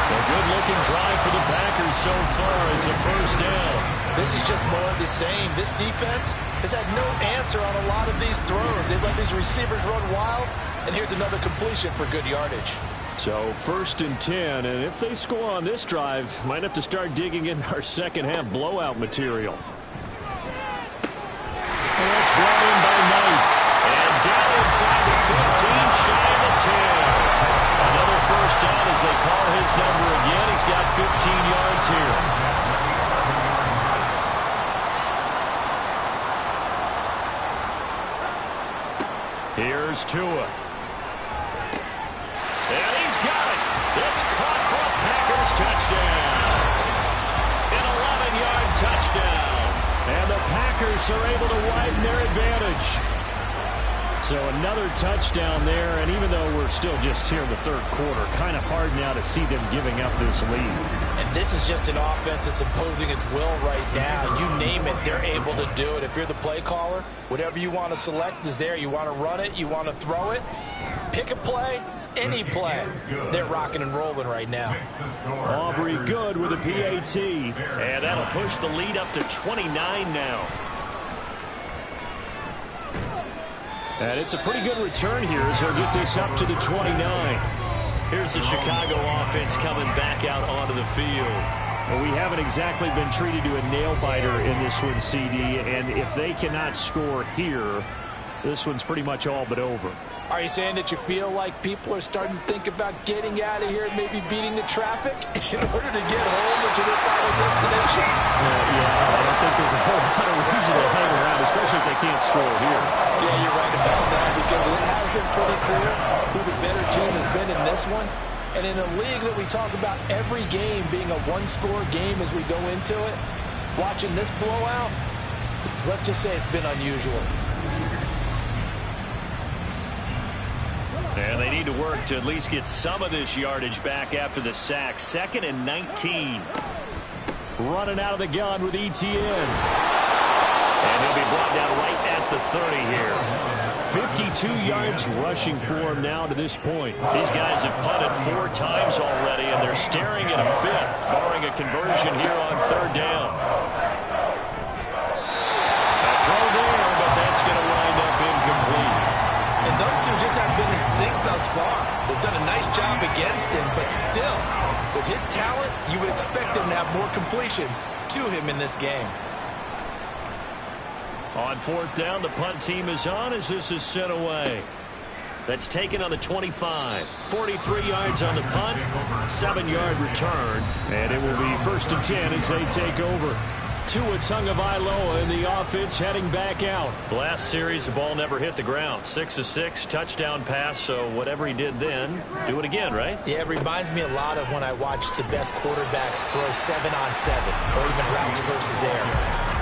[SPEAKER 2] A good-looking drive for the Packers so far. It's a first down.
[SPEAKER 5] This is just more of the same. This defense has had no answer on a lot of these throws. They let these receivers run wild, and here's another completion for good yardage.
[SPEAKER 3] So 1st and 10, and if they score on this drive, might have to start digging in our second-half blowout material.
[SPEAKER 2] And that's brought in by Knight. And down inside the 15, shy of the 10. Another first down as they call his number again. He's got 15 yards here. Here's Tua. And he's got it. It's caught for a Packers touchdown. An 11-yard touchdown.
[SPEAKER 3] And the Packers are able to widen their advantage. So another touchdown there, and even though we're still just here in the 3rd quarter, kind of hard now to see them giving up this lead.
[SPEAKER 5] And this is just an offense that's imposing its will right now. You name it, they're able to do it. If you're the play caller, whatever you want to select is there. You want to run it, you want to throw it, pick a play, any play. They're rocking and rolling right now.
[SPEAKER 3] Aubrey good with a PAT.
[SPEAKER 2] And that'll push the lead up to 29 now.
[SPEAKER 3] And it's a pretty good return here as he'll get this up to the 29.
[SPEAKER 2] Here's the Chicago offense coming back out onto the field. Well, we haven't exactly been treated to a nail-biter in this one, CD, and if they cannot score here, this one's pretty much all but over.
[SPEAKER 5] Are you saying that you feel like people are starting to think about getting out of here and maybe beating the traffic in order to get home or to their final destination?
[SPEAKER 2] Yeah, I don't think there's a whole lot of reason to hang around, especially if they can't score here.
[SPEAKER 5] Yeah, you're right about that, because it has been pretty clear who the better team has been in this one. And in a league that we talk about every game being a one-score game as we go into it, watching this blowout, let's just say it's been unusual.
[SPEAKER 2] And they need to work to at least get some of this yardage back after the sack. 2nd and 19. Running out of the gun with ETN. And he'll be brought down right at the 30 here. 52 yards rushing for him now to this point. These guys have punted 4 times already, and they're staring at a 5th, barring a conversion here on 3rd down. A throw there, but that's going to wind up incomplete.
[SPEAKER 5] And those two just haven't been in sync thus far. They've done a nice job against him, but still, with his talent, you would expect him to have more completions to him in this game.
[SPEAKER 2] On 4th down, the punt team is on as this is sent away. That's taken on the 25. 43 yards on the punt, 7-yard return, and it will be 1st and 10 as they take over. Tua Tagovailoa in the offense heading back out. Last series, the ball never hit the ground. 6 of 6, touchdown pass, so whatever he did then, do it again, right?
[SPEAKER 5] Yeah, it reminds me a lot of when I watch the best quarterbacks throw 7-on-7 or even routes versus air.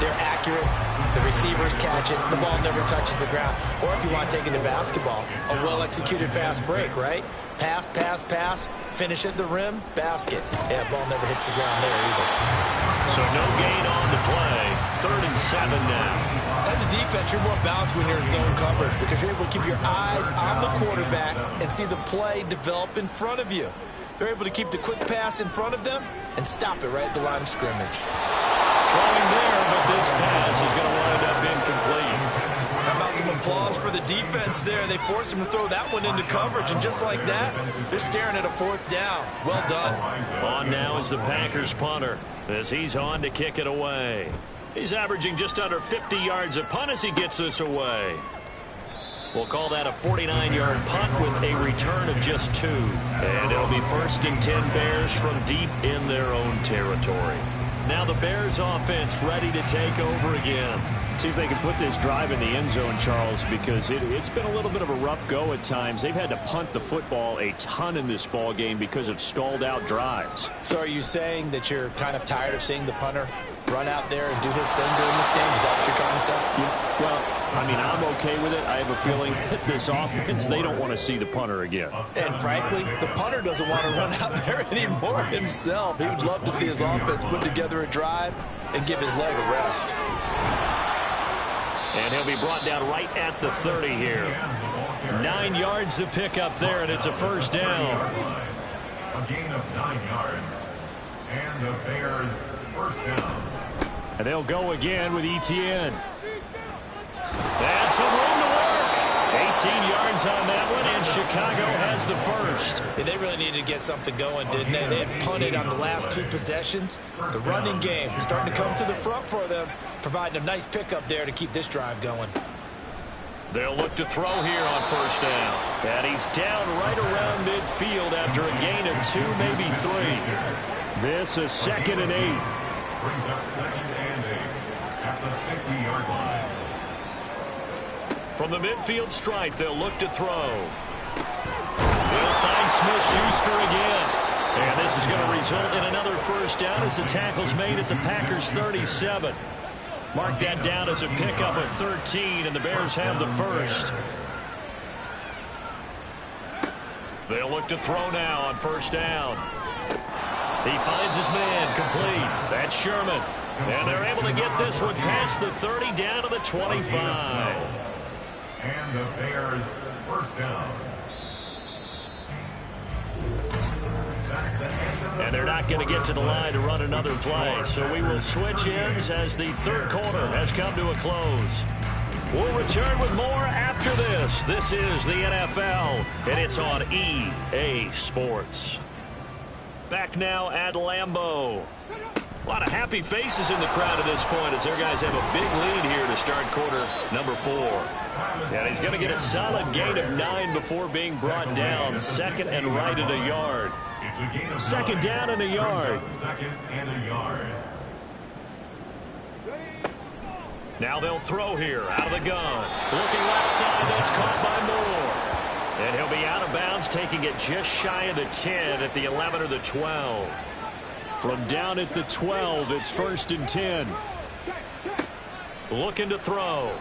[SPEAKER 5] They're accurate. The receivers catch it. The ball never touches the ground. Or if you want to take it to basketball, a well-executed fast break, right? Pass, pass, pass, finish at the rim, basket. Yeah, ball never hits the ground there either.
[SPEAKER 2] So no gain on the play. 3rd and 7 now.
[SPEAKER 5] As a defense, you're more balanced when you're in zone coverage because you're able to keep your eyes on the quarterback and see the play develop in front of you. They're able to keep the quick pass in front of them and stop it right at the line of scrimmage.
[SPEAKER 2] Throwing there, but this pass is going to wind up incomplete.
[SPEAKER 5] How about some applause for the defense there? They forced him to throw that one into coverage, and just like that, they're staring at a 4th down. Well done.
[SPEAKER 2] On now is the Packers punter as he's on to kick it away. He's averaging just under 50 yards a punt as he gets this away. We'll call that a 49-yard punt with a return of just 2. And it'll be 1st and 10 Bears from deep in their own territory. Now the Bears offense ready to take over again. See if they can put this drive in the end zone, Charles, because it's been a little bit of a rough go at times. They've had to punt the football a ton in this ball game because of stalled-out drives.
[SPEAKER 5] So are you saying that you're kind of tired of seeing the punter run out there and do his thing during this game? Is that what you're trying to say?
[SPEAKER 2] Yeah, well, I mean, I'm okay with it. I have a feeling that this offense, they don't want to see the punter again.
[SPEAKER 5] And frankly, the punter doesn't want to run out there anymore himself. He would love to see his offense put together a drive and give his leg a rest.
[SPEAKER 2] And he'll be brought down right at the 30 here. 9 yards to pick up there, and it's a 1st down.
[SPEAKER 6] A gain of 9 yards. And the Bears 1st down.
[SPEAKER 2] And they'll go again with ETN. That's some room to work. 18 yards on that one, and Chicago has the 1st.
[SPEAKER 5] Yeah, they really needed to get something going, didn't they? They had punted on the last 2 possessions. The running game starting to come to the front for them, providing a nice pickup there to keep this drive going.
[SPEAKER 2] They'll look to throw here on 1st down. And he's down right around midfield after a gain of 2, maybe 3. This is 2nd and 8.
[SPEAKER 6] Brings up 2nd and 8 at the 50-yard line.
[SPEAKER 2] From the midfield stripe, they'll look to throw. They'll find Smith-Schuster again. And this is going to result in another 1st down as the tackle's made at the Packers' 37. Mark that down as a pickup of 13, and the Bears have the 1st. They'll look to throw now on 1st down. He finds his man complete. That's Sherman. And they're able to get this one past the 30 down to the 25.
[SPEAKER 6] And the Bears 1st down.
[SPEAKER 2] And they're not going to get to the line to run another play. So we will switch ends as the 3rd quarter has come to a close. We'll return with more after this. This is the NFL, and it's on EA Sports.
[SPEAKER 3] Back now at Lambeau. A lot of happy faces in the crowd at this point as their guys have a big lead here to start quarter number 4. And he's going to get a solid gain of 9 before being brought down. Second and right at a yard. Second down and a yard.
[SPEAKER 6] Second and a yard.
[SPEAKER 3] Now they'll throw here out of the gun. Looking left side. That's caught by Moore. And he'll be out of bounds, taking it just shy of the 10 at the 11 or the 12. From down at the 12, it's 1st and 10. Looking to throw.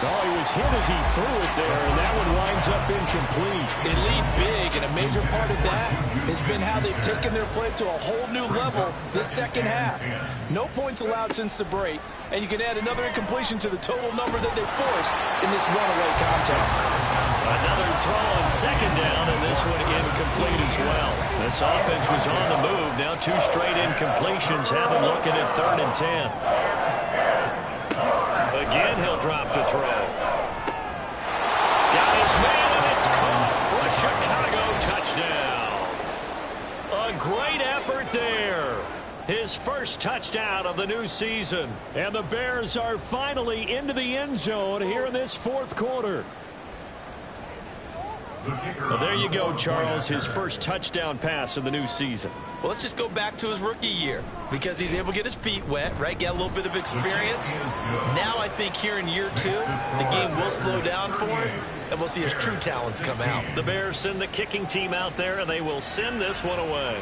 [SPEAKER 3] Oh, he was hit as he threw it there, and that one winds up incomplete.
[SPEAKER 5] They lead big, and a major part of that has been how they've taken their play to a whole new level this second half. No points allowed since the break, and you can add another incompletion to the total number that they forced in this runaway contest.
[SPEAKER 3] Another throw on second down, and this one incomplete as well. This offense was on the move. Now 2 straight incompletions have them looking at 3rd and 10. Again, he'll drop to throw. Got his man, and it's caught for a Chicago touchdown. A great effort there. His first touchdown of the new season. And the Bears are finally into the end zone here in this 4th quarter. Well, there you go, Charles. His first touchdown pass of the new season.
[SPEAKER 5] Well, let's just go back to his rookie year because he's able to get his feet wet, right? Get a little bit of experience. Now I think here in year 2, the game will slow down for him, and we'll see his true talents come out.
[SPEAKER 3] The Bears send the kicking team out there, and they will send this one away.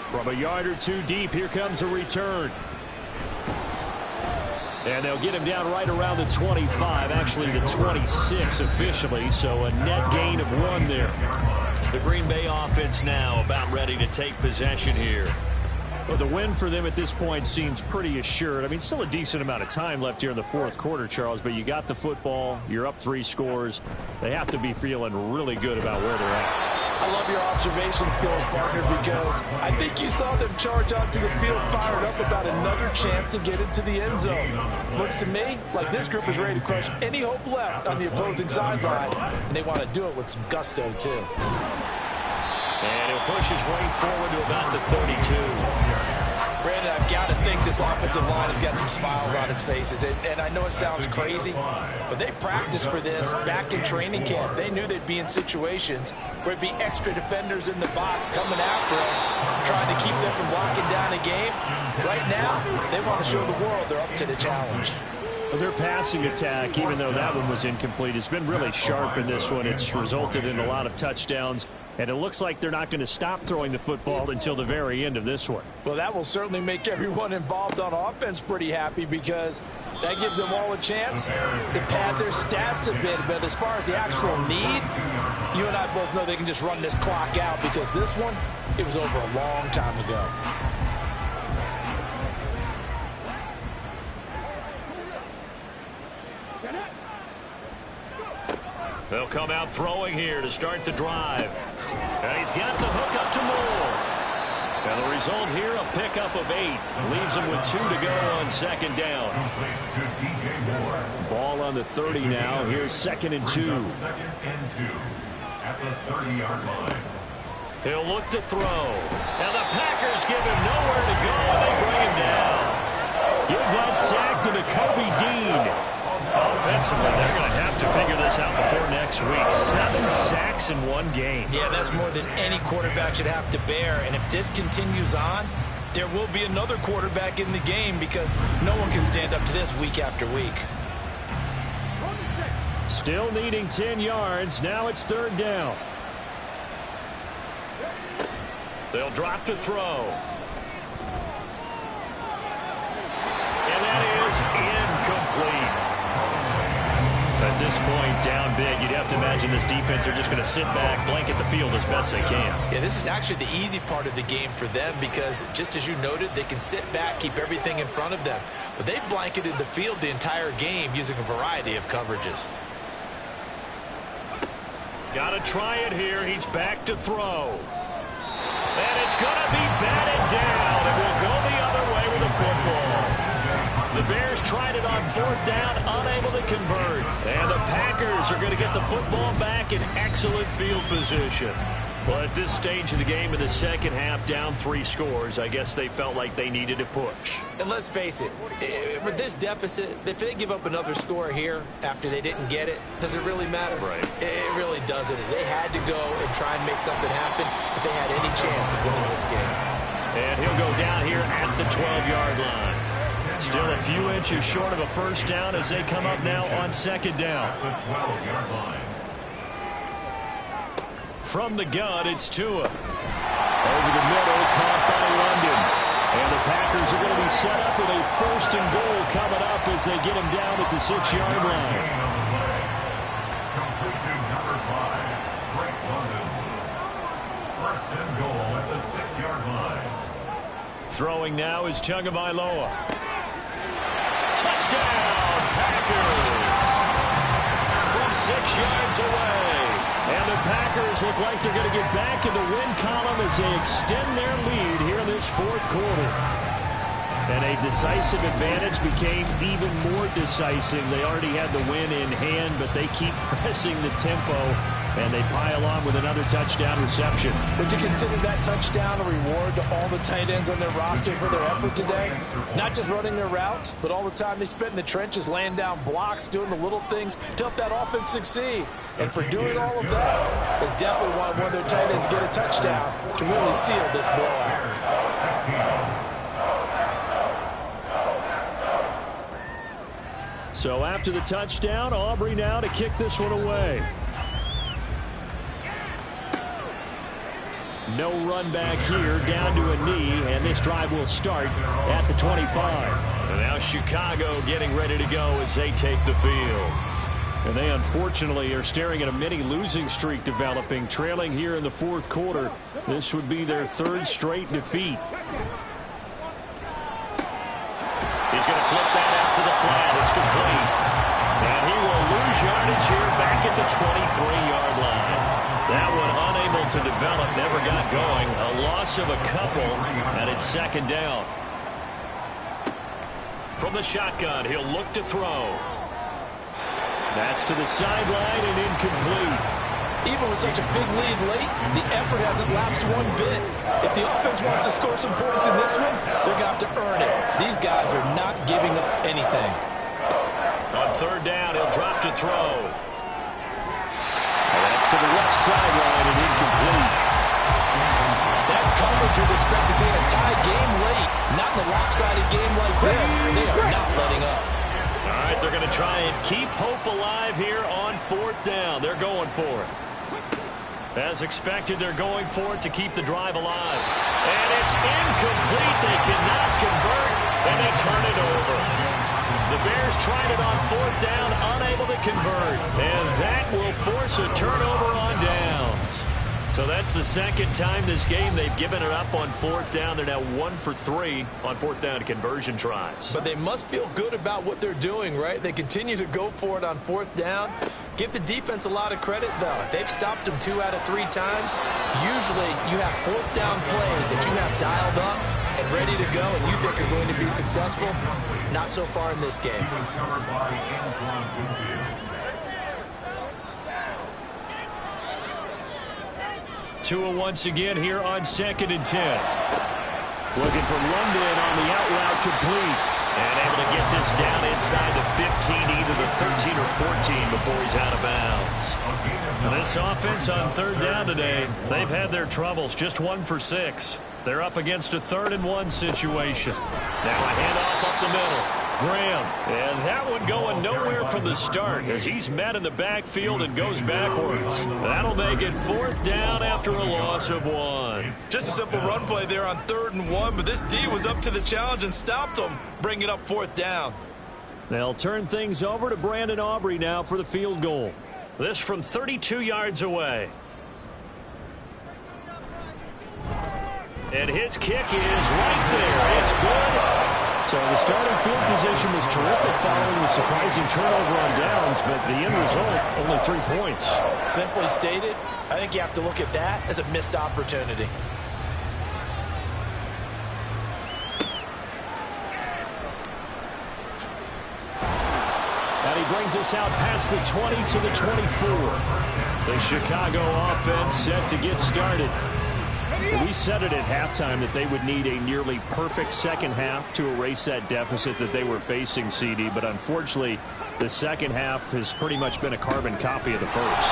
[SPEAKER 3] From a yard or 2 deep, here comes a return. And they'll get him down right around the 25, actually the 26 officially, so a net gain of 1 there. The Green Bay offense now about ready to take possession here. Well, the win for them at this point seems pretty assured. I mean, still a decent amount of time left here in the 4th quarter, Charles, but you got the football, you're up 3 scores. They have to be feeling really good about where they're at.
[SPEAKER 5] I love your observation skills, partner, because I think you saw them charge onto the field fired up about another chance to get into the end zone. Looks to me like this group is ready to crush any hope left on the opposing sideline, and they want to do it with some gusto, too.
[SPEAKER 3] And he'll push his way forward to about the 32.
[SPEAKER 5] Brandon, I've got to think this offensive line has got some smiles on its faces. And I know it sounds crazy, but they practiced for this back in training camp. They knew they'd be in situations where it'd be extra defenders in the box coming after them, trying to keep them from locking down a game. Right now, they want to show the world they're up to the challenge.
[SPEAKER 3] Well, their passing attack, even though that one was incomplete, has been really sharp in this one. It's resulted in a lot of touchdowns. And it looks like they're not going to stop throwing the football until the very end of this one.
[SPEAKER 5] Well, that will certainly make everyone involved on offense pretty happy because that gives them all a chance to pad their stats a bit. But as far as the actual need, you and I both know they can just run this clock out because this one, it was over a long time ago.
[SPEAKER 3] They'll come out throwing here to start the drive. And he's got the hook up to Moore. And the result here, a pickup of 8. Leaves him with 2 to go on second down. Ball on the 30 now. Here's 2nd and 2.
[SPEAKER 6] Second and 2 at the 30-yard line.
[SPEAKER 3] He'll look to throw. And the Packers give him nowhere to go, and they bring him down. Give that sack to Nakobe Dean. Offensively, they're going to have to figure this out before next week. 7 sacks in 1 game.
[SPEAKER 5] Yeah, that's more than any quarterback should have to bear. And if this continues on, there will be another quarterback in the game because no one can stand up to this week after week.
[SPEAKER 3] Still needing 10 yards. Now it's 3rd down. They'll drop to throw. And that is incomplete. At this point, down big, you'd have to imagine this defense are just going to sit back, blanket the field as best they can.
[SPEAKER 5] Yeah, this is actually the easy part of the game for them because, just as you noted, they can sit back, keep everything in front of them. But they've blanketed the field the entire game using a variety of coverages.
[SPEAKER 3] Got to try it here. He's back to throw. And it's going to be batted down. It will go the other way with the football. The Bears tried it on
[SPEAKER 2] 4th down, unable to convert. And the Packers are going to get the football back in excellent field position. Well, at this stage of the game in the second half, down 3 scores, I guess they felt like they needed to push.
[SPEAKER 5] And let's face it, with this deficit, if they give up another score here after they didn't get it, does it really matter?
[SPEAKER 2] Right.
[SPEAKER 5] It really doesn't. They had to go and try and make something happen if they had any chance of winning this game.
[SPEAKER 2] And he'll go down here at the 12-yard line. Still a few inches short of a first down as they come up now on 2nd down.
[SPEAKER 6] At the 12-yard line.
[SPEAKER 2] From the gun, it's Tua. Over the middle, caught by London. And the Packers are going to be set up with a 1st and goal coming up as they get him down at the 6-yard line.
[SPEAKER 6] Complete to number 5, Frank London. 1st and goal at the 6-yard line.
[SPEAKER 2] Throwing now is Tagovailoa. Touchdown, Packers! From 6 yards away. And the Packers look like they're going to get back in the win column as they extend their lead here in this 4th quarter. And a decisive advantage became even more decisive. They already had the win in hand, but they keep pressing the tempo, and they pile on with another touchdown reception.
[SPEAKER 5] Would you consider that touchdown a reward to all the tight ends on their roster for their effort today? Not just running their routes, but all the time they spent in the trenches, laying down blocks, doing the little things to help that offense succeed. And for doing all of that, they definitely want one of their tight ends to get a touchdown to really seal this blowout.
[SPEAKER 2] So after the touchdown, Aubrey now to kick this one away. No run back here, down to a knee, and this drive will start at the 25. And now Chicago getting ready to go as they take the field. And they unfortunately are staring at a mini losing streak developing, trailing here in the 4th quarter. This would be their 3rd straight defeat. He's going to flip that out to the flat. It's complete. And he will lose yardage here back at the 23-yard line. That one unable to develop, never got going. A loss of a couple, and it's 2nd down. From the shotgun, he'll look to throw. That's to the sideline and incomplete.
[SPEAKER 5] Even with such a big lead late, the effort hasn't lapsed one bit. If the offense wants to score some points in this one, they're going to have to earn it. These guys are not giving up anything.
[SPEAKER 2] On 3rd down, he'll drop to throw. And that's to the left sideline and incomplete.
[SPEAKER 5] That's coverage you'd expect to see in a tie game late. Not in a lopsided game like this. They are not letting up.
[SPEAKER 2] All right, they're going to try and keep hope alive here on 4th down. They're going for it. As expected, they're going for it to keep the drive alive. And it's incomplete. They cannot convert, and they turn it over. The Bears tried it on 4th down, unable to convert. And that will force a turnover on downs. So that's the 2nd time this game they've given it up on 4th down. They're now 1 for 3 on 4th down conversion tries.
[SPEAKER 5] But they must feel good about what they're doing, right? They continue to go for it on 4th down. Give the defense a lot of credit, though. They've stopped them 2 out of 3 times. Usually you have 4th down plays that you have dialed up and ready to go and you think are going to be successful. Not so far in this game.
[SPEAKER 2] Tua once again here on 2nd and 10. Looking for London on the out route complete. And able to get this down inside the 15, either the 13 or 14 before he's out of bounds. And this offense on 3rd down today, they've had their troubles, just 1 for 6. They're up against a 3rd and 1 situation. Now a handoff up the middle. Graham, and that one going nowhere from the start as he's met in the backfield and goes backwards. That'll make it 4th down after a loss of 1.
[SPEAKER 5] Just a simple run play there on 3rd and 1, but this D was up to the challenge and stopped them, bringing up 4th down.
[SPEAKER 2] They'll turn things over to Brandon Aubrey now for the field goal. This from 32 yards away. And his kick is right there. It's good. So the starting field position was terrific following the surprising turnover on downs, but the end result, only 3 points.
[SPEAKER 5] Simply stated, I think you have to look at that as a missed opportunity.
[SPEAKER 2] brings us out past the 20 to the 24. The Chicago offense set to get started. We said it at halftime that they would need a nearly perfect second half to erase that deficit that they were facing, CD. But unfortunately, the second half has pretty much been a carbon copy of the first.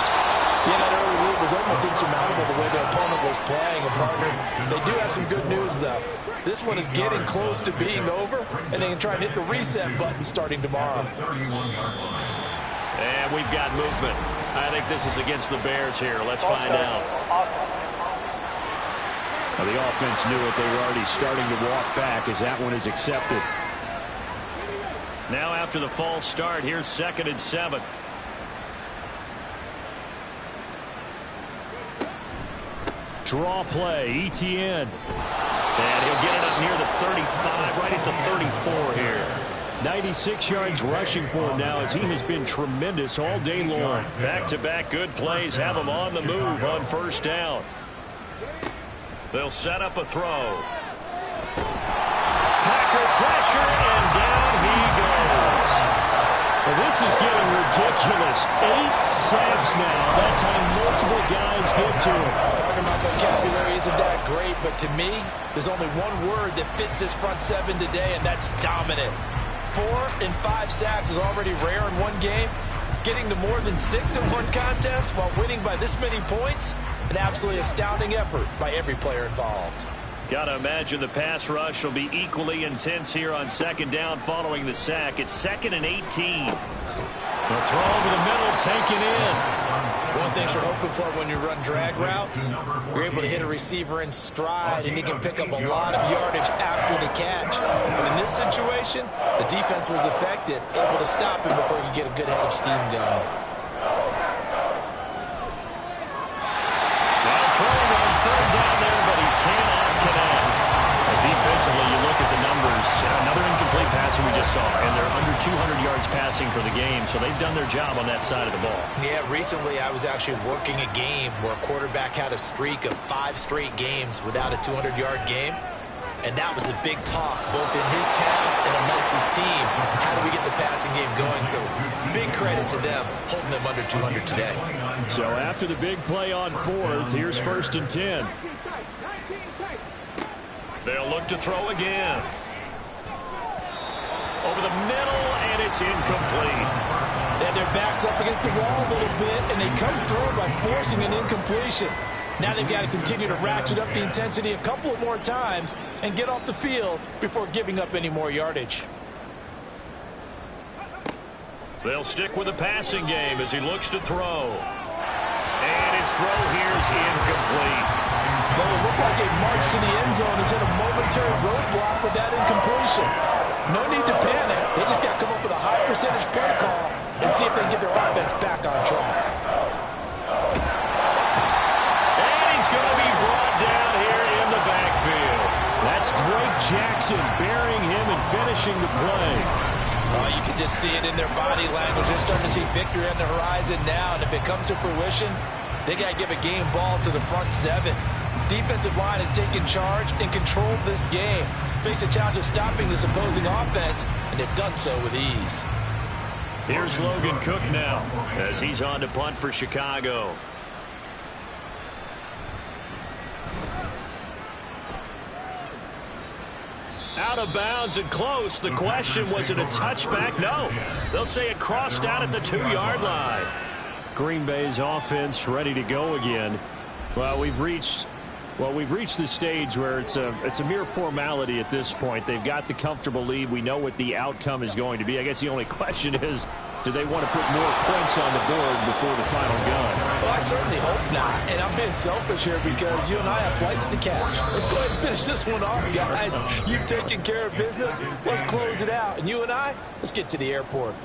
[SPEAKER 5] Yeah, that early lead was almost insurmountable the way their opponent was playing. And partner, they do have some good news, though. This one is getting close to being over, and they can try and hit the reset button starting tomorrow.
[SPEAKER 2] And we've got movement. I think this is against the Bears here. Let's find out. Well, the offense knew it. They were already starting to walk back as that one is accepted. Now after the false start, here's 2nd and 7. Draw play, Etienne. And he'll get it up near the 35, right at the 34 here. 96 yards rushing for him now as he has been tremendous all day long. Back-to-back good plays have him on the move on first down. They'll set up a throw. Packer pressure, and down he goes. Well, this is getting ridiculous. 8 sacks now. That time multiple guys get to him.
[SPEAKER 5] Talking about vocabulary isn't that great, but to me, there's only one word that fits this front seven today, and that's dominant. 4 and 5 sacks is already rare in one game. Getting to more than 6 in one contest while winning by this many points, an absolutely astounding effort by every player involved.
[SPEAKER 2] Got to imagine the pass rush will be equally intense here on 2nd down following the sack. It's 2nd and 18. The throw over the middle, taken in.
[SPEAKER 5] One thing you're hoping for when you run drag routes, you're able to hit a receiver in stride, and he can pick up a lot of yardage after the catch. But in this situation, the defense was effective, able to stop him before he could get a good head of steam going.
[SPEAKER 2] Now throwing on 3rd down there, but he cannot connect. Defensively, you look at the numbers. Another incomplete passer we just saw, and they're under 200 yards passing for the game, so they've done their job on that side of the ball.
[SPEAKER 5] Yeah, recently I was actually working a game where a quarterback had a streak of 5 straight games without a 200-yard game, and that was a big talk, both in his town and amongst his team. How do we get the passing game going? So big credit to them, holding them under 200 today.
[SPEAKER 2] So after the big play on 4th, here's 1st and 10. They'll look to throw again. Over the middle, and it's incomplete.
[SPEAKER 5] They had their backs up against the wall a little bit, and they come through by forcing an incompletion. Now they've got to continue to ratchet up the intensity a couple of more times and get off the field before giving up any more yardage.
[SPEAKER 2] They'll stick with the passing game as he looks to throw. And his throw here is incomplete.
[SPEAKER 5] Well, it looked like a march to the end zone is in a momentary roadblock with that incompletion. No need to panic. They just got to come up with a high percentage play call and see if they can get their offense back on track.
[SPEAKER 2] And he's going to be brought down here in the backfield. That's Drake Jackson burying him and finishing the play.
[SPEAKER 5] Oh, you can just see it in their body language. They're starting to see victory on the horizon now, and if it comes to fruition, they got to give a game ball to the front seven. Defensive line has taken charge and controlled this game. Face a challenge of stopping this opposing offense, and they've done so with ease.
[SPEAKER 2] Here's Logan Cook now as he's on to punt for Chicago. Out of bounds and close. The question, was it a touchback? No. They'll say it crossed out at the 2-yard line. Green Bay's offense ready to go again. Well, we've reached the stage where it's a mere formality at this point. They've got the comfortable lead. We know what the outcome is going to be. I guess the only question is, do they want to put more points on the board before the final gun?
[SPEAKER 5] Well, I certainly hope not. And I'm being selfish here because you and I have flights to catch. Let's go ahead and finish this one off, guys. You've taken care of business. Let's close it out. And you and I, let's get to the airport.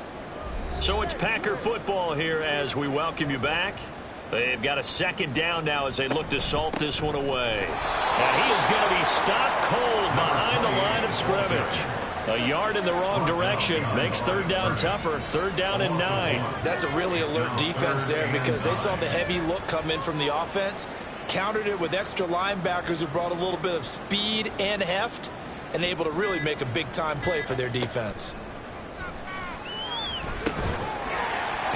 [SPEAKER 2] So it's Packer football here as we welcome you back. They've got a 2nd down now as they look to salt this one away. And he is going to be stopped cold behind the line of scrimmage. A yard in the wrong direction makes 3rd down tougher. 3rd down and 9.
[SPEAKER 5] That's a really alert defense there because they saw the heavy look come in from the offense, countered it with extra linebackers who brought a little bit of speed and heft, and able to really make a big-time play for their defense.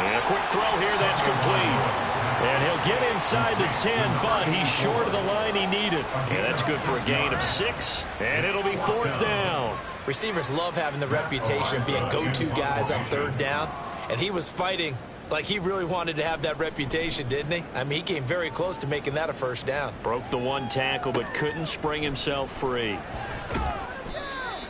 [SPEAKER 2] And a quick throw here that's complete. And he'll get inside the 10, but he's short of the line he needed. And that's good for a gain of 6, and it'll be 4th down.
[SPEAKER 5] Receivers love having the reputation of being go-to guys on 3rd down, and he was fighting like he really wanted to have that reputation, didn't he? I mean, he came very close to making that a 1st down.
[SPEAKER 2] Broke the 1 tackle, but couldn't spring himself free.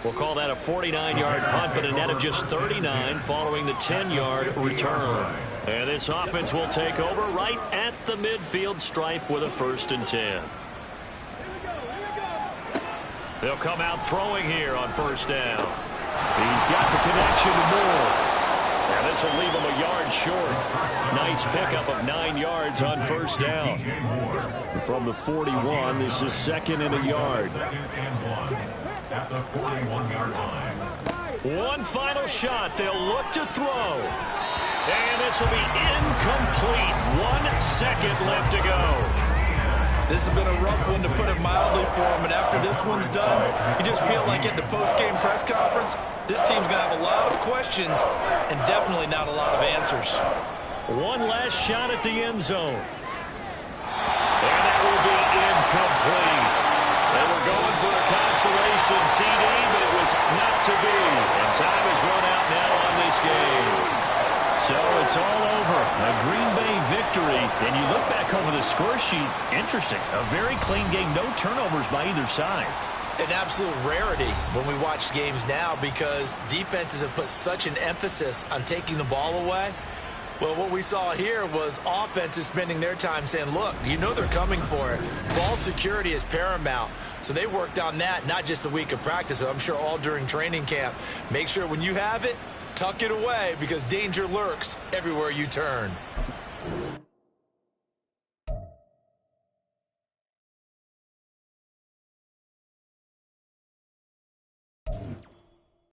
[SPEAKER 2] We'll call that a 49-yard punt, but a net of just 39 following the 10-yard return. And this offense will take over right at the midfield stripe with a 1st and 10. They'll come out throwing here on 1st down. He's got the connection to Moore. And this will leave him a yard short. Nice pickup of 9 yards on 1st down. From the 41, this is 2nd and a yard.
[SPEAKER 6] At the 41-yard line.
[SPEAKER 2] One final shot. They'll look to throw. And this will be incomplete. 1 second left to go.
[SPEAKER 5] This has been a rough one, to put it mildly, for him. And after this one's done, you just feel like at the post-game press conference, this team's going to have a lot of questions and definitely not a lot of answers.
[SPEAKER 2] One last shot at the end zone. And that will be incomplete. They were going for a consolation TD, but it was not to be. And time has run out now on this game. So it's all over. A Green Bay victory. And you look back over the score sheet, interesting. A very clean game. No turnovers by either side.
[SPEAKER 5] An absolute rarity when we watch games now, because defenses have put such an emphasis on taking the ball away. Well, what we saw here was offenses spending their time saying, look, you know they're coming for it. Ball security is paramount. So they worked on that, not just the week of practice, but I'm sure all during training camp. Make sure when you have it, tuck it away, because danger lurks everywhere you turn.